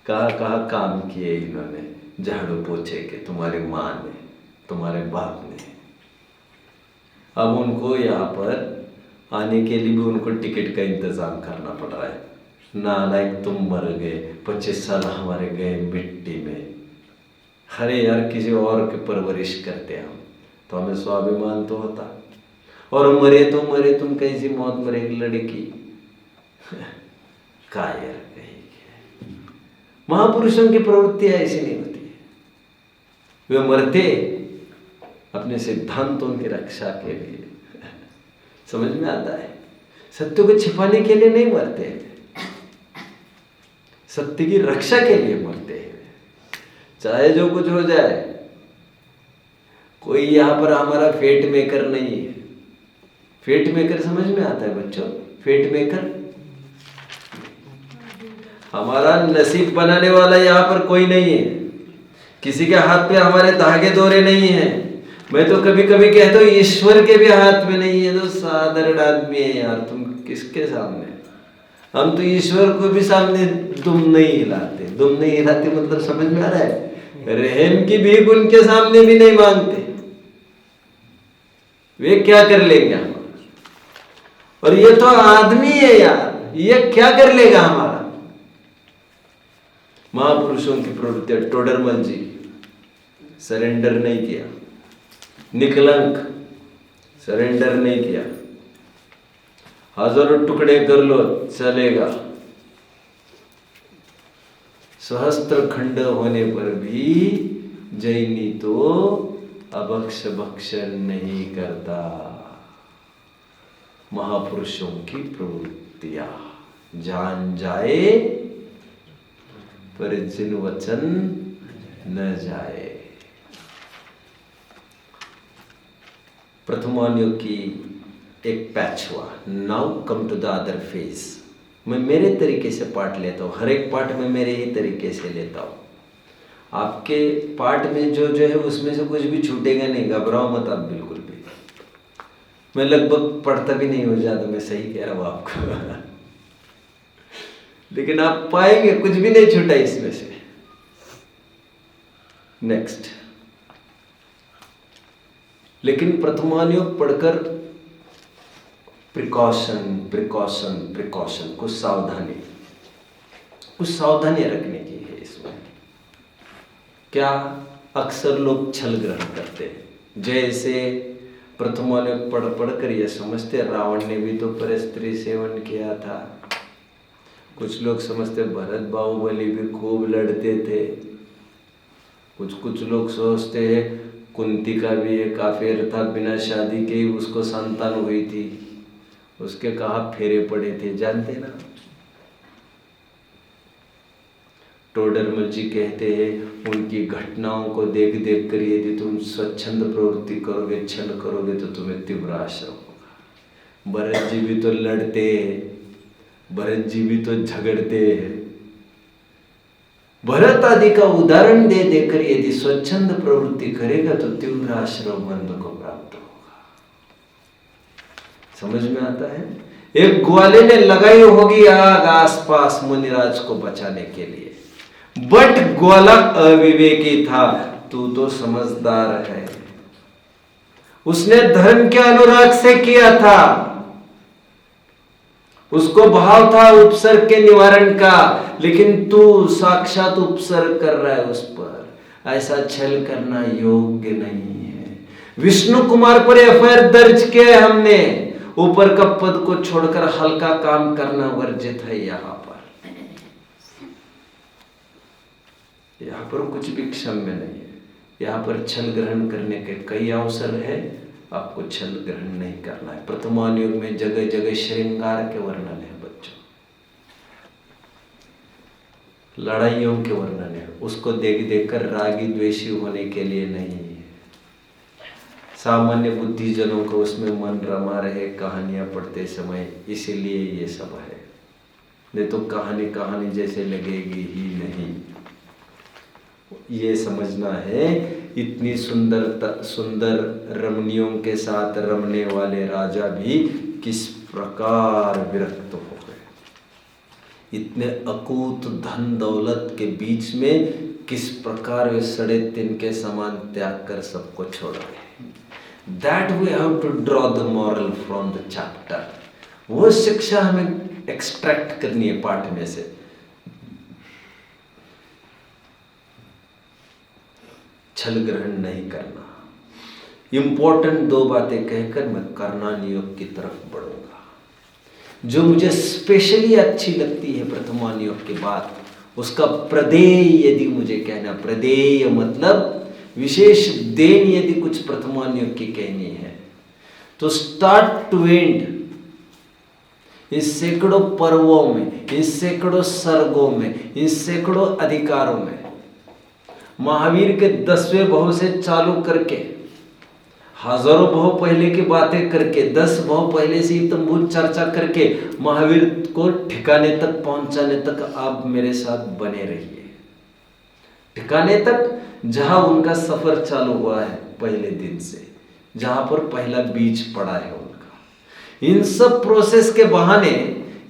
कहाँ काम किए इन्होंने, झाड़ू पोछे के, तुम्हारी माँ ने, तुम्हारे बाप ने। अब उनको यहाँ पर आने के लिए भी उनको टिकट का इंतजाम करना पड़ रहा है। नालायक तुम मर गए, 25 साल हमारे गए मिट्टी में। अरे यार किसी और की परवरिश करते हम तो हमें स्वाभिमान तो होता, और मरे तो मरे, तुम कैसी मौत मरेगी लड़की? कायर कहेगी। महापुरुषों की प्रवृत्तियां ऐसी नहीं होती है, वे मरते अपने सिद्धांतों की रक्षा के लिए। समझ में आता है? सत्य को छिपाने के लिए नहीं मरते, सत्य की रक्षा के लिए मरते हैं। चाहे जो कुछ हो जाए, कोई यहाँ पर हमारा फेट मेकर नहीं है। फेट मेकर समझ में आता है बच्चों? फेट मेकर हमारा नसीब बनाने वाला यहाँ पर कोई नहीं है। किसी के हाथ पे हमारे धागे दोरे नहीं है। मैं तो कभी कभी कहता हूँ ईश्वर के भी हाथ में नहीं है, तो साधारण आदमी है यार, तुम किसके सामने। हम तो ईश्वर को भी सामने दुम नहीं हिलाते। दुम नहीं हिलाते मतलब समझ में आ रहा है? रहम की भीख उनके सामने भी नहीं मांगते, वे क्या कर लेंगे हमारा। और ये तो आदमी है यार, ये क्या कर लेगा हमारा। महापुरुषों की प्रवृत्ति। टोडरमल जी सरेंडर नहीं किया, निकलंक सरेंडर नहीं किया, हजारों टुकड़े कर लो चलेगा, सहस्त्र खंड होने पर भी जैनी तो अभक्ष भक्षण नहीं करता। महापुरुषों की प्रवृत्तियां जान जाए पर जिन वचन न जाए। प्रथमान्योग की एक पैच हुआ। Now come to the other phase. मैं मेरे तरीके से पाठ लेता हूँ, हर एक पाठ में मेरे ही तरीके से लेता हूँ। आपके पाठ में जो जो है उसमें से कुछ भी छूटेगा नहीं, घबराओ मत आप बिल्कुल भी। मैं लगभग पढ़ता भी नहीं हो जाता, मैं सही कह रहा हूँ आपको लेकिन आप पाएंगे कुछ भी नहीं छूटा इसमें से। नेक्स्ट। लेकिन प्रथमान्योग पढ़कर प्रिकॉशन प्रिकॉशन प्रिकॉशन, कुछ सावधानी रखने की है इसमें। क्या अक्सर लोग छल ग्रहण करते हैं। जैसे प्रथमान्योग पढ़ कर ये समझते रावण ने भी तो परस्त्री सेवन किया था। कुछ लोग समझते भरत बाहुबली भी खूब लड़ते थे। कुछ लोग सोचते हैं कुंती का भी एक काफिर था, बिना शादी के ही उसको संतान हुई थी, उसके कहा फेरे पड़े थे, जानते ना। टोडरमल जी कहते हैं उनकी घटनाओं को देख देख कर यदि तुम स्वच्छंद प्रवृत्ति करोगे, छल करोगे तो तुम्हें तीव्र आश्रम होगा। भरत जी भी तो लड़ते, भरत जी भी तो झगड़ते हैं। भरत आदि का उदाहरण दे देकर यदि स्वच्छंद प्रवृत्ति करेगा तो तीव्र आश्रम बंध को प्राप्त होगा। समझ में आता है? एक ग्वाले ने लगाई होगी आग आसपास मुनिराज को बचाने के लिए, बट ग्वाला अविवेकी था। तू तो समझदार है, उसने धर्म के अनुराग से किया था, उसको भाव था उपसर्ग के निवारण का, लेकिन तू साक्षात उपसर्ग कर रहा है उस पर। ऐसा छल करना योग्य नहीं है। विष्णु कुमार पर एफआईआर दर्ज किया है हमने। ऊपर का पद को छोड़कर हल्का काम करना वर्जित है। यहां पर कुछ भी क्षम्य नहीं है। यहां पर छल ग्रहण करने के कई अवसर है, आपको छल ग्रहण नहीं करना है। प्रथमान्योग में जगह जगह श्रृंगार के वर्णन है बच्चों, लड़ाइयों के वर्णन है। उसको देख देखकर रागी द्वेषी होने के लिए नहीं है। सामान्य बुद्धिजनों को उसमें मन रमा रहे कहानियां पढ़ते समय, इसीलिए ये सब है। नहीं तो कहानी जैसे लगेगी ही नहीं। ये समझना है इतनी सुंदर रमणियों के साथ रमने वाले राजा भी किस प्रकार विरक्त हो गए। इतने अकूत धन दौलत के बीच में किस प्रकार वे सड़े तिन के समान त्याग कर सबको छोड़ा। That we have to draw the moral from the chapter. वो शिक्षा हमें एक्सट्रैक्ट करनी है पाठ में से। छल ग्रहण नहीं करना। इंपॉर्टेंट दो बातें कहकर मैं कर्णानुयोग की तरफ बढ़ूंगा। जो मुझे स्पेशली अच्छी लगती है प्रथमानुयोग की बात, उसका प्रदेय यदि मुझे कहना, प्रदेय मतलब विशेष देन यदि कुछ प्रथमानुयोग की कहनी है तो स्टार्ट टू एंड, इस सैकड़ों पर्वों में, इस सैकड़ों सर्गों में, इस सैकड़ों अधिकारों में महावीर के 10वें भव से चालू करके हजारों भव पहले की बातें करके 10 भव पहले से तंबूत चर्चा करके महावीर को ठिकाने तक पहुंचाने तक आप मेरे साथ बने रहिए। ठिकाने तक जहां उनका सफर चालू हुआ है, पहले दिन से, जहां पर पहला बीज पड़ा है उनका। इन सब प्रोसेस के बहाने,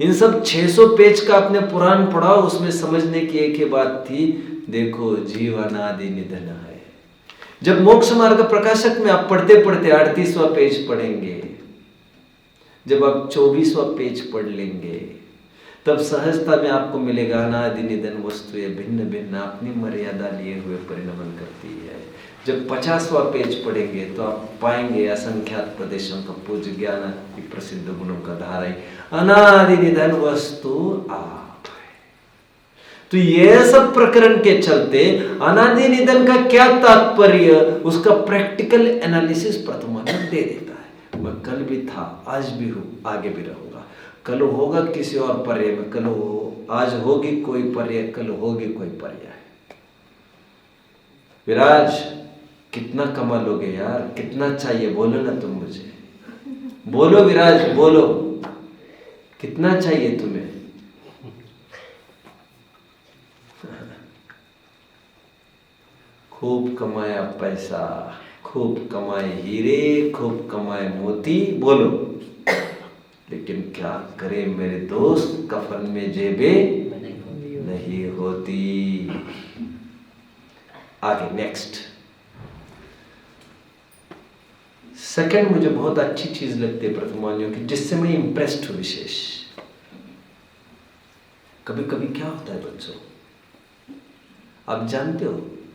इन सब 600 पेज का आपने पुराण पढ़ा, उसमें समझने की एक ही बात थी, देखो जीव अनादि निधन है। जब मोक्ष मार्ग प्रकाशक में आप पढ़ते पढ़ते 38वां पेज पढ़ेंगे, जब आप 24वां पेज पढ़ लेंगे, तब सहजता में आपको मिलेगा अनादि निधन वस्तु ये भिन्न भिन्न अपनी मर्यादा लिए हुए परिणमन करती है। जब 50वां पेज पढ़ेंगे तो आप पाएंगे असंख्यात प्रदेशों का पूज्य ज्ञान की प्रसिद्ध गुणों का धारा, अनादि निधन वस्तु आप है। तो ये सब प्रकरण के चलते अनादि निधन का क्या तात्पर्य, उसका प्रैक्टिकल एनालिसिस प्रथमानंद दे देता है। मैं कल भी था, आज भी हूं, आगे भी रहूंगा। कल होगा किसी और पर्याय में, कल हो, आज होगी कोई पर्याय, कल होगी कोई पर्याय। विराज कितना कमा लोगे यार, कितना चाहिए बोलो ना तुम मुझे, बोलो विराज बोलो, कितना चाहिए तुम्हें? खूब कमाया पैसा, खूब कमाए हीरे, खूब कमाए मोती, बोलो, लेकिन क्या करें मेरे दोस्त, कफन में जेबें नहीं होती। आगे नेक्स्ट सेकंड, मुझे बहुत अच्छी चीज लगती है प्रथमानियों की, जिससे मैं इंप्रेस्ड हूं विशेष। कभी कभी क्या होता है बच्चों, आप जानते हो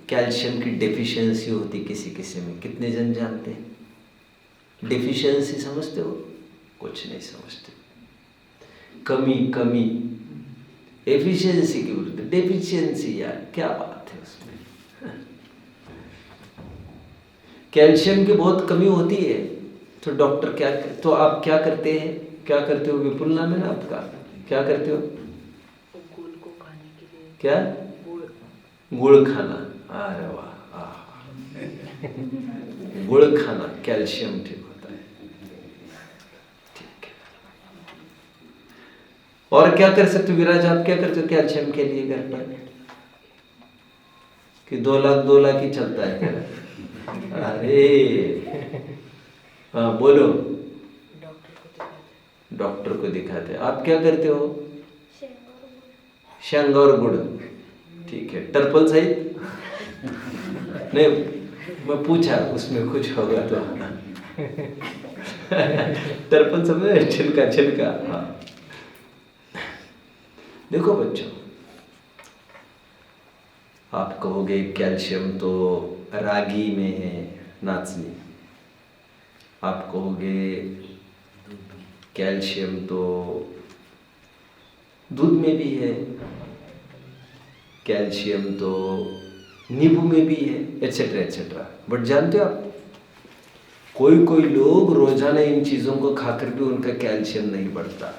कैल्शियम की डेफिशिएंसी होती किसी किसी में, कितने जन जानते हैं? डेफिशिएंसी समझते हो? कुछ नहीं समझते। कमी कमी, एफिशिएंसी की विरुद्ध डेफिशिएंसी, यार क्या बात है उसमें। कैल्शियम की बहुत कमी होती है, तो डॉक्टर क्या, तो आप क्या करते हैं, क्या करते हो? विपुल नाम है ना आपका, क्या करते हो? गुड़ को खाने के लिए। क्या? गुड़ खाना। अरे वाह, गुड़ खाना कैल्शियम ठीक होता है, ठीक है। और क्या कर सकते हो विराज, आप क्या करते हो कैल्शियम के लिए घर पर? कि 2 लाख ही चलता है क्या? अरे हाँ बोलो। डॉक्टर को दिखाते। आप क्या करते हो? शंग और गुड़, ठीक है। टर्पल सहित नहीं, मैं पूछा उसमें कुछ होगा तो। टर्पल समझे, छिलका छिलका। हाँ देखो बच्चों, आप कहोगे कैल्शियम तो रागी में है, नाचनी। आप कहोगे कैल्शियम तो दूध में भी है, कैल्शियम तो नींबू में भी है, एटसेट्रा एटसेट्रा। बट जानते हो आप, कोई कोई लोग रोजाना इन चीजों को खाकर भी उनका कैल्शियम नहीं बढ़ता।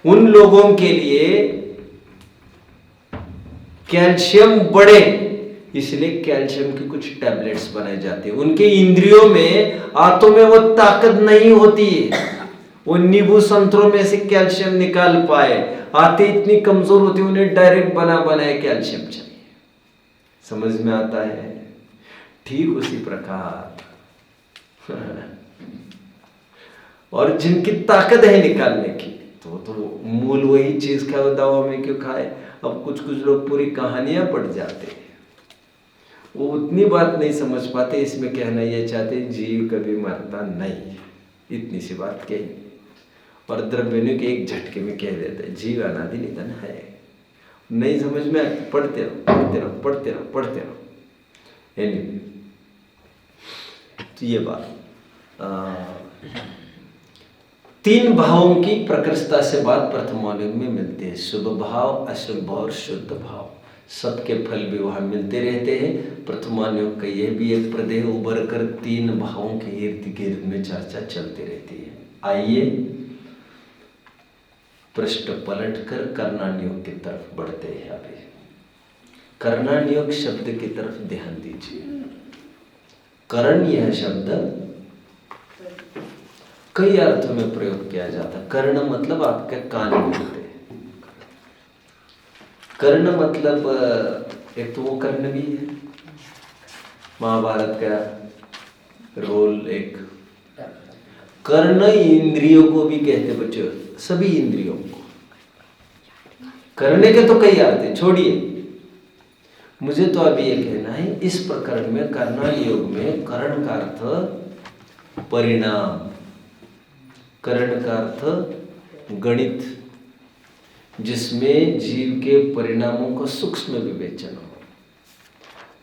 उन लोगों के लिए कैल्शियम बढ़े इसलिए कैल्शियम की कुछ टैबलेट्स बनाए जाते हैं। उनके इंद्रियों में, आंतों में वो ताकत नहीं होती है, वो नींबू संतरों में से कैल्शियम निकाल पाए, आते इतनी कमजोर होती है, उन्हें डायरेक्ट बना बनाए कैल्शियम चाहिए। समझ में आता है? ठीक उसी प्रकार और जिनकी ताकत है निकालने की, तो मूल वही चीज खाए, दवा में क्यों खाए? अब कुछ कुछ लोग पूरी कहानियां पढ़ जाते हैं, वो उतनी बात नहीं समझ पाते। इसमें कहना ये चाहते जीव कभी मरता नहीं, इतनी सी बात कही, और द्रव्य के एक झटके में कह देते हैं जीव अनादि निधन है। नहीं समझ में, पढ़ते रहो पढ़ते रहो पढ़ते रहो पढ़ते रहो। Anyway, तो ये बात 3 भावों की प्रकृष्टता से बात प्रथमानुग में मिलती है, शुभ भाव, अशुभ भाव और शुद्ध भाव। सबके फल भी वहां मिलते रहते हैं। प्रथमानुग का यह भी एक प्रदेह उभर कर 3 भावों के इर्द गिर्द में चर्चा चलती रहती है। आइए पृष्ठ पलटकर कर्णानियोग की तरफ बढ़ते हैं। अभी कर्णानियोग शब्द की तरफ ध्यान दीजिए। कर्ण यह शब्द कई अर्थों में प्रयोग किया जाता है। कर्ण मतलब आपके कान होते हैं। कर्ण मतलब एक तो वो कर्ण भी है, महाभारत का रोल एक। कर्ण इंद्रियों को भी कहते बच्चों, सभी इंद्रियों को। करने के तो कई अर्थ हैं, छोड़िए, मुझे तो अभी ये कहना है इस प्रकरण में कर्णा योग में कर्ण का अर्थ परिणाम, कर्ण का अर्थ गणित, जिसमें जीव के परिणामों का सूक्ष्म विवेचन हो,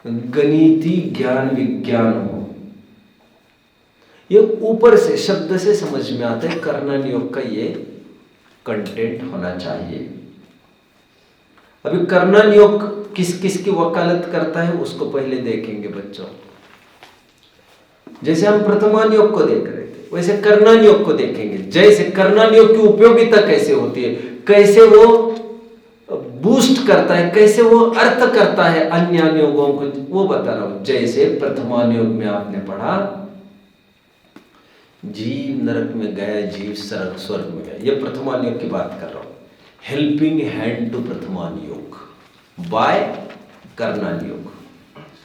गणिती ज्ञान विज्ञान हो। ये ऊपर से शब्द से समझ में आता है, कर्णन योग का ये कंटेंट होना चाहिए। अभी कर्णन योग किस किस की वकालत करता है उसको पहले देखेंगे बच्चों। जैसे हम प्रथमान योग को देख रहे थे, वैसे कर्णन योग को देखेंगे। जैसे कर्णन योग की उपयोगिता कैसे होती है, कैसे वो बूस्ट करता है, कैसे वो अर्थ करता है अन्य योगों को, वो बता रहा हूं। जैसे प्रथमान योग में आपने पढ़ा, जीव नरक में गया, जीव स्वर्ग में गया। ये प्रथमान योग की बात कर रहा हूं। हेल्पिंग हैंड टू प्रथमान योग बाय कर्णन योग।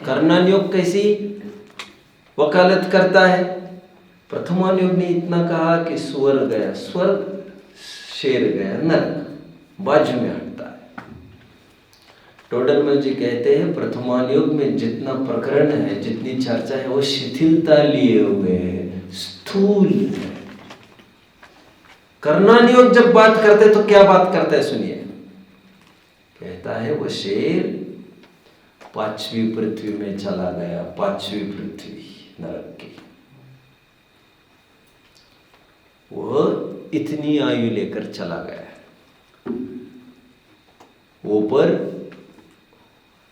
कर्णन योग कैसी वकालत करता है? प्रथमान योग ने इतना कहा कि स्वर्ग गया स्वर्ग, शेर गया नरक, बाजू में हटता है। टोडरमल जी कहते हैं प्रथमान योग में जितना प्रकरण है, जितनी चर्चा है, वो शिथिलता लिए हुए है, स्थूल है। कर्णन योग जब बात करते हैं तो क्या बात करता है सुनिए। कहता है वो शेर पांचवी पृथ्वी में चला गया, पांचवी पृथ्वी नरक की। वो इतनी आयु लेकर चला गया। ऊपर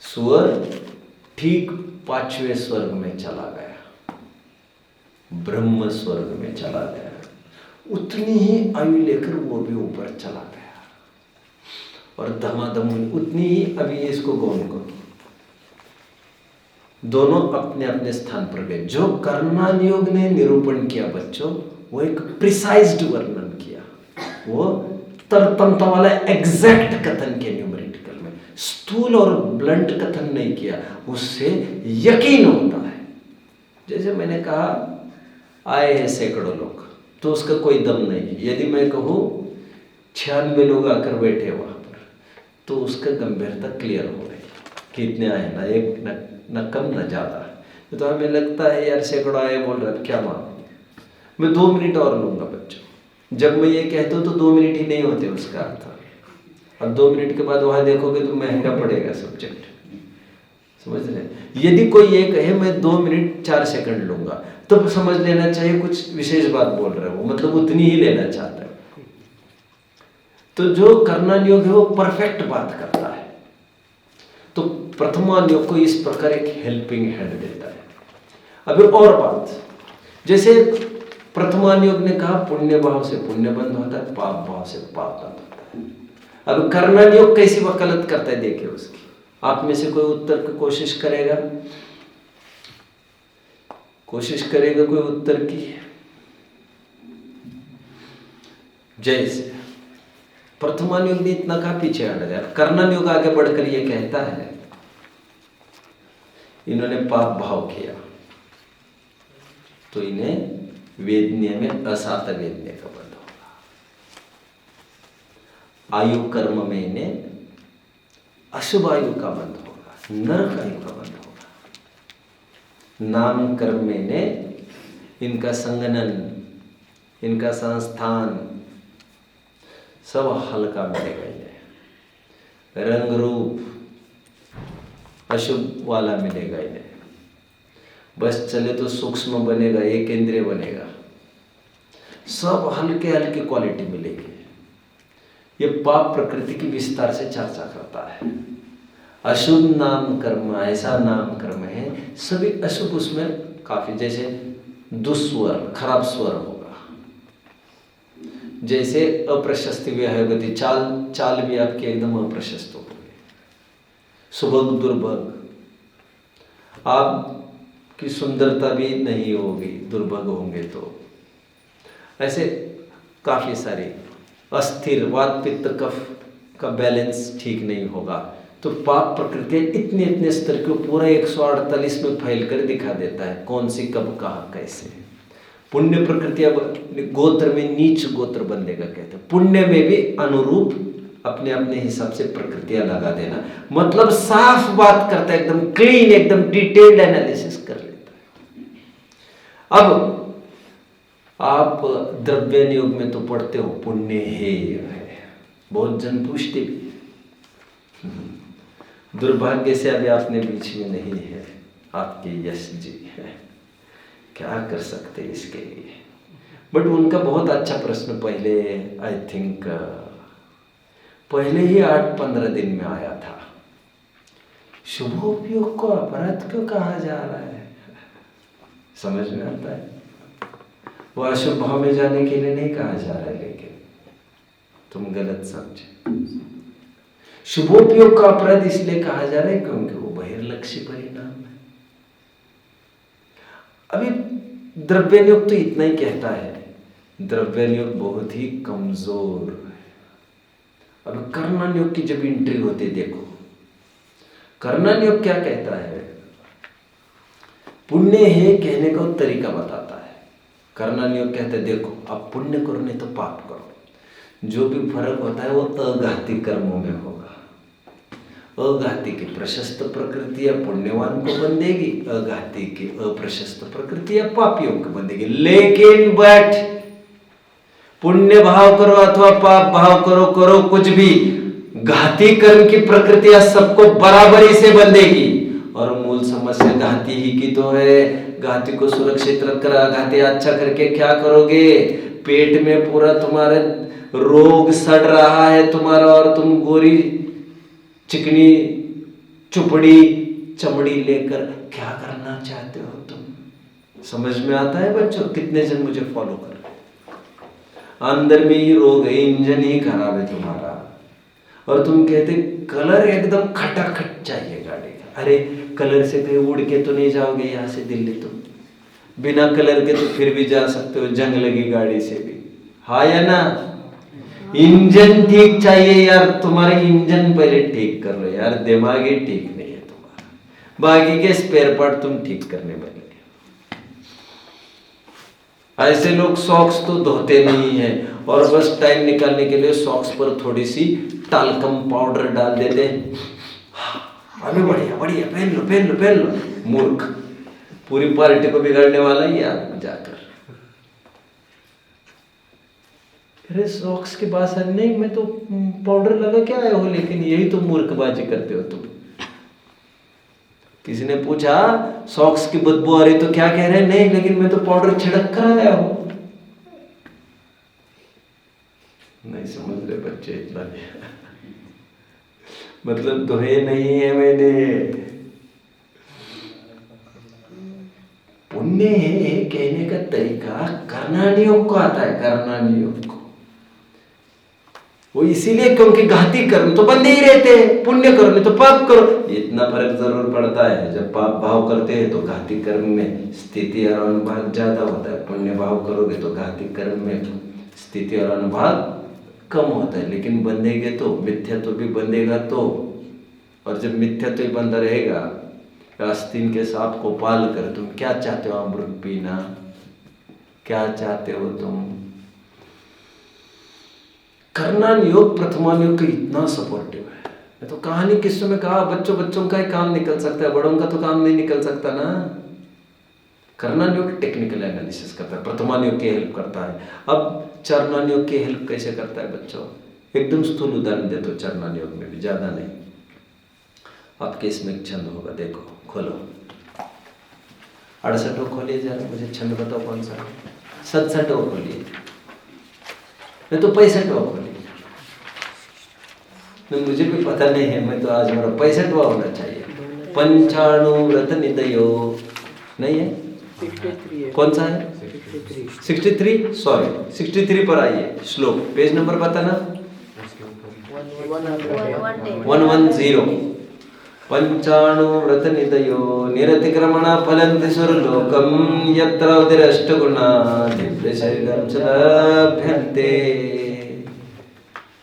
स्वर्ग ठीक पांचवें स्वर्ग में चला गया, ब्रह्म स्वर्ग में चला गया। उतनी ही आयु लेकर वो भी ऊपर चला गया और धमाधम उतनी ही। अभी इसको गौन करो, दोनों अपने अपने स्थान पर गए। जो कर्णन योग ने निरूपण किया बच्चों, वो एक प्रिसाइज्ड वर्णन किया, वो तरतंत्र वाला एग्जैक्ट कथन के न्यूमेरिकल में, स्थूल और ब्लंट कथन नहीं किया, उससे यकीन होता है। जैसे मैंने कहा आए हैं सैकड़ों लोग, तो उसका कोई दम नहीं है। यदि मैं कहूँ 96 लोग आकर बैठे वहां पर, तो उसका गंभीरता क्लियर हो रही कि इतने आए ना, एक न कम न ज्यादा। तो हमें लगता है यार सैकड़ों आए बोल रहा है, क्या मान, मैं 2 मिनट और लूंगा बच्चों। जब मैं ये कहता हूँ तो 2 मिनट ही नहीं होते उसका अर्थ। अब 2 मिनट के बाद वहां देखोगे तो महंगा पड़ेगा सब्जेक्ट, समझ रहे। यदि कोई ये कहे मैं 2 मिनट 4 सेकंड लूंगा, तो समझ लेना चाहिए कुछ विशेष बात बोल रहे हो, मतलब उतनी ही लेना चाहता है। तो जो कर्णन योग है वो परफेक्ट बात करता है। तो प्रथमान योग को इस प्रकार एक हेल्पिंग हैंड देता है। अभी और बात, जैसे प्रथमान योग ने कहा पुण्य भाव से पुण्य बंद होता है, पाप भाव से पाप बंद होता है। अब कर्णन योग कैसी वकालत करता है देखिए उसकी। आप में से कोई उत्तर की कोशिश करेगा? कोशिश करेगा कोई उत्तर की? जैसे प्रथमान योग ने इतना कहा, पीछे हट गया। कर्णन योग आगे बढ़कर ये कहता है इन्होंने पाप भाव किया तो इन्हें वेदनीय में असात वेदनीय का बंध होगा। आयु कर्म में इन्हें अशुभ आयु का बंध होगा, नरक आयु का बंध होगा। नाम कर्म में इन्हें इनका संगनन, इनका संस्थान सब हल्का मिलेगा। इन्हें रंग रूप अशुभ वाला मिलेगा। इन्हें बस चले तो सूक्ष्म बनेगा, एक इंद्रिय बनेगा, सब हल्के हल्के क्वालिटी मिलेगी। ये पाप प्रकृति की विस्तार से चर्चा करता है। अशुभ नाम कर्म ऐसा नाम कर्म है, सभी अशुभ उसमें काफी, जैसे दुस्वर खराब स्वर होगा, जैसे अप्रशस्ति विहगति, चाल भी आपकी एकदम अप्रशस्त होगी, सुभग दुर्भग, आपकी सुंदरता भी नहीं होगी, दुर्भग होंगे तो। ऐसे काफी सारी अस्थिर, वात पित्त कफ का बैलेंस ठीक नहीं होगा, तो पाप प्रकृति इतने इतने स्तर को पूरा 148 में फैल कर दिखा देता है कौन सी कब कहाँ कैसे। पुण्य प्रकृति अब गोत्र में नीच गोत्र बंदेगा कहते हैं, पुण्य में भी अनुरूप अपने अपने हिसाब से प्रकृतियां लगा देना, मतलब साफ बात करता है, एकदम क्लीन, एकदम डिटेल्ड एनालिसिस कर लेता है। अब आप द्रव्य योग में तो पढ़ते हो पुण्य है, बहुत जन पूछते भी, दुर्भाग्य से अभी आपने बीच में नहीं है आपके यश जी है, क्या कर सकते इसके लिए। बट उनका बहुत अच्छा प्रश्न पहले आई थिंक पहले ही 8-15 दिन में आया था, शुभोपयोग को अपराध क्यों कहा जा रहा है, समझ में आता है। वो अशुभ भाव में जाने के लिए नहीं कहा जा रहा है, लेकिन तुम गलत समझे। शुभोपयोग का अपराध इसलिए कहा जा रहा है क्योंकि वो बहिर्लक्ष्य परिणाम है। अभी द्रव्ययोग तो इतना ही कहता है, द्रव्ययोग बहुत ही कमजोर है। अब कर्णयोग की जब एंट्री होती है, देखो कर्णयोग क्या कहता है, पुण्य है कहने का तरीका बताता है। कर्णयोग कहते हैं देखो आप पुण्य करो नहीं तो पाप करो, जो भी फर्क होता है वो अघाती कर्मों में होगा। अघाती की प्रशस्त प्रकृति या पुण्यवान को बंदेगी, अघाती की अप्रशस्त प्रकृति या पापियों को बंदेगी। लेकिन बट पुण्य भाव करो अथवा पाप भाव करो, करो कुछ भी, घाती कर्म की प्रकृतियां सबको बराबरी से बंदेगी। और मूल समस्या घाती ही की तो है। घाती को सुरक्षित रखकर घाती अच्छा करके क्या करोगे, पेट में पूरा तुम्हारे रोग सड़ रहा है तुम्हारा, और तुम गोरी चिकनी चुपड़ी चमड़ी लेकर क्या करना चाहते हो तुम, समझ में आता है बच्चों? कितने जन मुझे फॉलो कर रहे हैं? अंदर में ही रोग है, इंजन ही खराब है तुम्हारा, और तुम कहते कलर एकदम खटाखट चाहिए गाड़ी का। अरे कलर से कहीं उड़ के तो नहीं जाओगे यहाँ से दिल्ली, तुम बिना कलर के तो फिर भी जा सकते हो, जंग लगी गाड़ी से भी, हाँ या ना? इंजन ठीक चाहिए यार, तुम्हारे इंजन पहले ठीक कर लो यार, दिमाग ही ठीक नहीं है तुम्हारा, बाकी के स्पेयर पार्ट तुम ठीक करने में लगे। ऐसे लोग सॉक्स तो धोते नहीं है, और बस टाइम निकालने के लिए सॉक्स पर थोड़ी सी टाल्कम पाउडर डाल देते हैं, अभी बढ़िया बढ़िया पहन लो पहन लो पहन लो। मूर्ख, पूरी पार्टी को बिगाड़ने वाला ही यार जाकर। अरे सॉक्स के पास है नहीं, मैं तो पाउडर लगा के आया हूं, लेकिन यही तो मूर्खबाजी करते हो तुम। किसी ने पूछा सॉक्स की बदबू आ रही तो क्या कह रहे हैं, नहीं लेकिन मैं तो पाउडर छिड़क कर आया हूं। नहीं समझ रहे बच्चे इतना मतलब दोहे नहीं है मैंने। पुण्य है कहने का तरीका कर्णानियोग को आता है, कर्णानियोग को। वो इसीलिए क्योंकि घाती कर्म तो बंदे ही रहते हैं, पुण्य करो नहीं तो पाप करो। इतना फर्क जरूर पड़ता है, जब पाप भाव करते हैं तो घाती कर्म में स्थिति और अनुभाग ज्यादा होता है, पुण्य भाव करोगे तो घाती कर्म में स्थिति और अनुभाग कम होता है। लेकिन बंधेगे तो मिथ्यात्व भी बंधेगा तो, और जब मिथ्यात्व ही बंधा रहेगा, आस्तीन के सांप को पाल कर तुम क्या चाहते हो, अमृत पीना, क्या चाहते हो तुम? कर्णानियोग प्रथमानियोग का इतना सपोर्टिव है। मैं तो कहानी किस्सों में कहा बच्चों का ही काम निकल सकता है, बड़ों का तो काम नहीं निकल सकता ना। कर्णानियोग टेक्निकल एनालिसिस करता है, प्रथमानियोग की हेल्प करता है। अब चरणानियोग की हेल्प कैसे करता है बच्चों? एकदम स्थूल उदाहरण देता हूं, चरणानियोग में भी, ज्यादा नहीं। आपके इसमें एक छंद होगा, देखो खोलो 68 खोलिए जरा, मुझे छंद बताओ कौन सा। 67 खोलिए, मैं तो 65 खोलिए, मुझे भी पता नहीं है, मैं तो आज मेरा 65 होना चाहिए। पंचाणु व्रत निदयो नहीं है, 63 कौन सा है? 63 सॉरी 63 पर आइए, श्लोक पेज नंबर बताना। 110। पंचाणु व्रत निदयो निरतिक्रमण फलन्ति सुरलोकम यत्र उदिरष्टगुणा दिव्य शरीरम च लभ्यन्ते।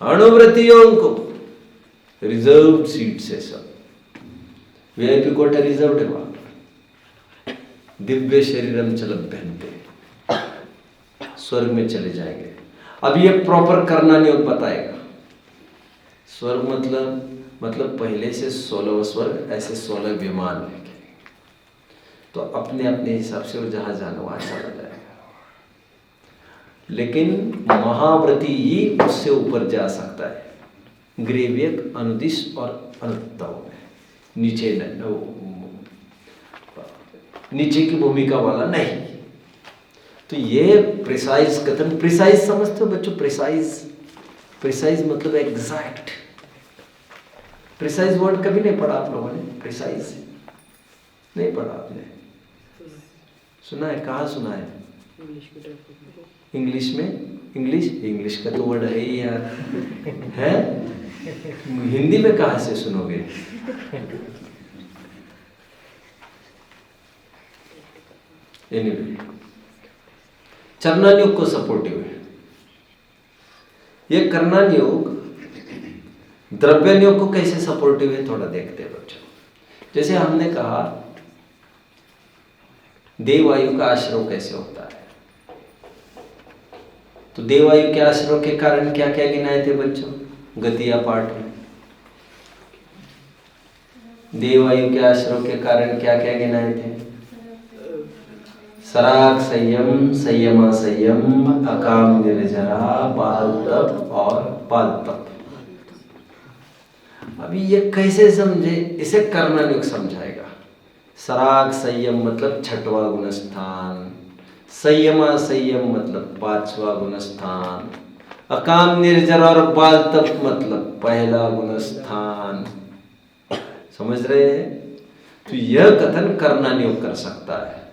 अणुव्रतियों को रिजर्व सीट्स है सब, वीआईपी कोटा रिजर्व है वहां पर। दिव्य शरीरम चलभ्यन्ते, स्वर्ग में चले जाएंगे। अब ये प्रॉपर करना नहीं बताएगा। स्वर्ग मतलब पहले से 16 स्वर्ग, ऐसे 16 विमान है, तो अपने अपने हिसाब से वो जहां जाना वहां चला जाएगा। लेकिन महाव्रती ही उससे ऊपर जा सकता है, ग्रेवियक, अनुदिश और अनुत्तव में, नीचे की भूमिका वाला नहीं। तो ये प्रिसाइज कथन, प्रिसाइज समझते हो बच्चों? प्रिसाइज मतलब एग्जैक्ट। प्रिसाइज वर्ड कभी नहीं पढ़ा आप लोगों ने? प्रिसाइज नहीं पढ़ा आपने? सुना है? कहाँ सुना है? इंग्लिश में? इंग्लिश का तो वर्ड है ही यार, है? हिंदी में कहाँ से सुनोगे? एनीवे, चरणान योग को सपोर्टिव है। ये करणान योग द्रव्यान योग को कैसे सपोर्टिव है थोड़ा देखते हैं बच्चों। जैसे हमने कहा देवायु का आश्रव कैसे होता है, तो देवायु के आश्रव के कारण क्या क्या गिनाए थे बच्चों गतिया पाठ में? देवायु के आश्रव के कारण क्या क्या गिनाए थे? सराग संयम, संयमा संयम, अकाम निर्जरा, बाल तप और पाल तप। अभी ये कैसे समझे? इसे कर्णन योग समझाएगा। सराग संयम मतलब छठवां गुणस्थान, संयमा संयम मतलब 5वां गुणस्थान, अकाम निर्जरा और बाल तप मतलब पहला गुणस्थान। समझ रहे हैं? तो यह कथन कर्णान योग कर सकता है।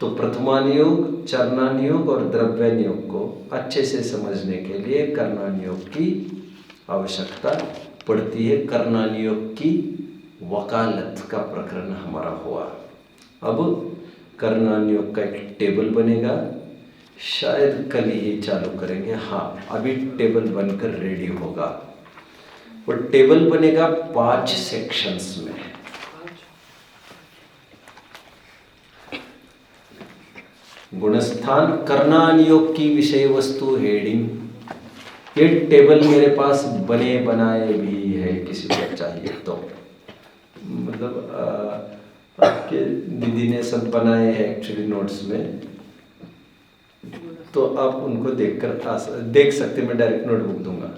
तो प्रथमान योग, चरणान योग और द्रव्यान योग को अच्छे से समझने के लिए कर्णान योग की आवश्यकता पड़ती है। कर्णान योग की वकालत का प्रकरण हमारा हुआ। अब कर्णान योग का एक टेबल बनेगा, शायद कल ही चालू करेंगे। हाँ, अभी टेबल बनकर रेडी होगा। वो टेबल बनेगा 5 सेक्शंस में। गुणस्थान कर्णान योग की विषय वस्तु हेडिंग। ये टेबल मेरे पास बने बनाए भी है, किसी को चाहिए तो, मतलब आपके दीदी ने सब बनाए हैं एक्चुअली नोट्स में, तो आप उनको देखकर देख सकते। मैं डायरेक्ट नोटबुक दूंगा।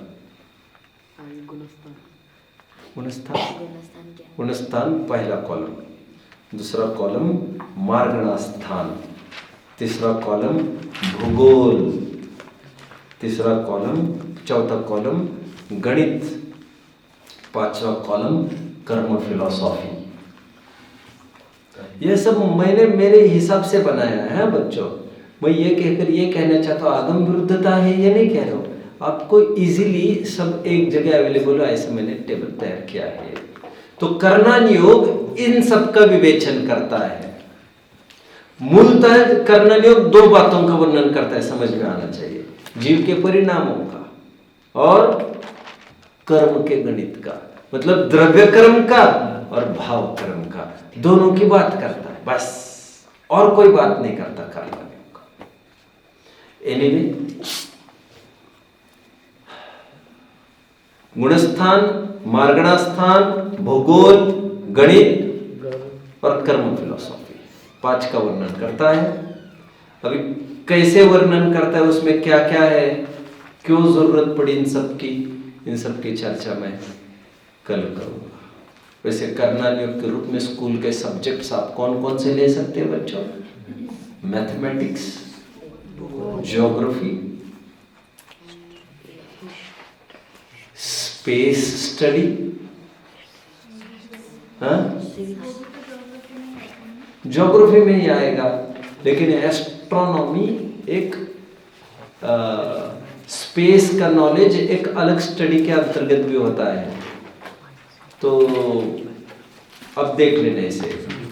गुणस्थान पहला कॉलम, दूसरा कॉलम मार्गणास्थान, तीसरा कॉलम भूगोल, तीसरा कॉलम, चौथा कॉलम गणित, 5वां कॉलम कर्म फिलॉसफी। यह सब मैंने मेरे हिसाब से बनाया है बच्चों। मैं ये कहकर ये कहना चाहता हूँ आगम विरुद्धता है ये नहीं कह रहा हूँ, आपको इजीली सब एक जगह अवेलेबल हो ऐसे मैंने टेबल तैयार किया है। तो कर्णान योग इन सब का विवेचन करता है। मूलतः कर्णान योग 2 बातों का वर्णन करता है, समझ में आना चाहिए, जीव के परिणामों का और कर्म के गणित का, मतलब द्रव्य कर्म का और भाव कर्म का, दोनों की बात करता है बस, और कोई बात नहीं करता कर्णान योग का। एनीवे, गुणस्थान, मार्गणास्थान, भूगोल, गणित और कर्म फिलॉसफी, 5 का वर्णन करता है। अभी कैसे वर्णन करता है, उसमें क्या क्या है, क्यों जरूरत पड़ी इन सब की चर्चा मैं कल करूंगा। वैसे कर्णान योग के रूप में स्कूल के सब्जेक्ट्स आप कौन कौन से ले सकते हैं बच्चों? Mathematics, geography, space study, geography में ही आएगा, लेकिन एस्ट्रोनॉमी एक स्पेस का नॉलेज एक अलग स्टडी के अंतर्गत भी होता है। तो अब देख लेने से,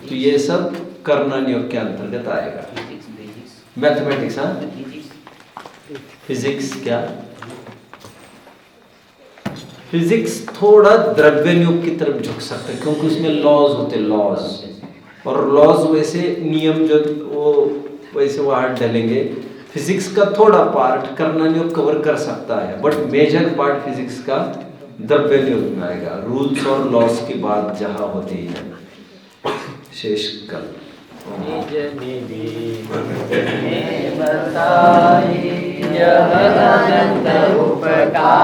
तो ये सब कर्णान योग के अंतर्गत आएगा। मैथमेटिक्स, हाँ, फिजिक्स क्या, फिजिक्स थोड़ा द्रव्ययोग की तरफ झुक सकता है क्योंकि उसमें लॉज होते, लॉज, और लॉज वैसे नियम जो वो वैसे वहां डलेंगे। फिजिक्स का थोड़ा पार्ट कर्णयोग कवर कर सकता है, बट मेजर पार्ट फिजिक्स का द्रव्ययोग में आएगा। रूल्स और लॉस की बात जहां होती है शेष कल। निज निधि बताई यह अनंत उपकार।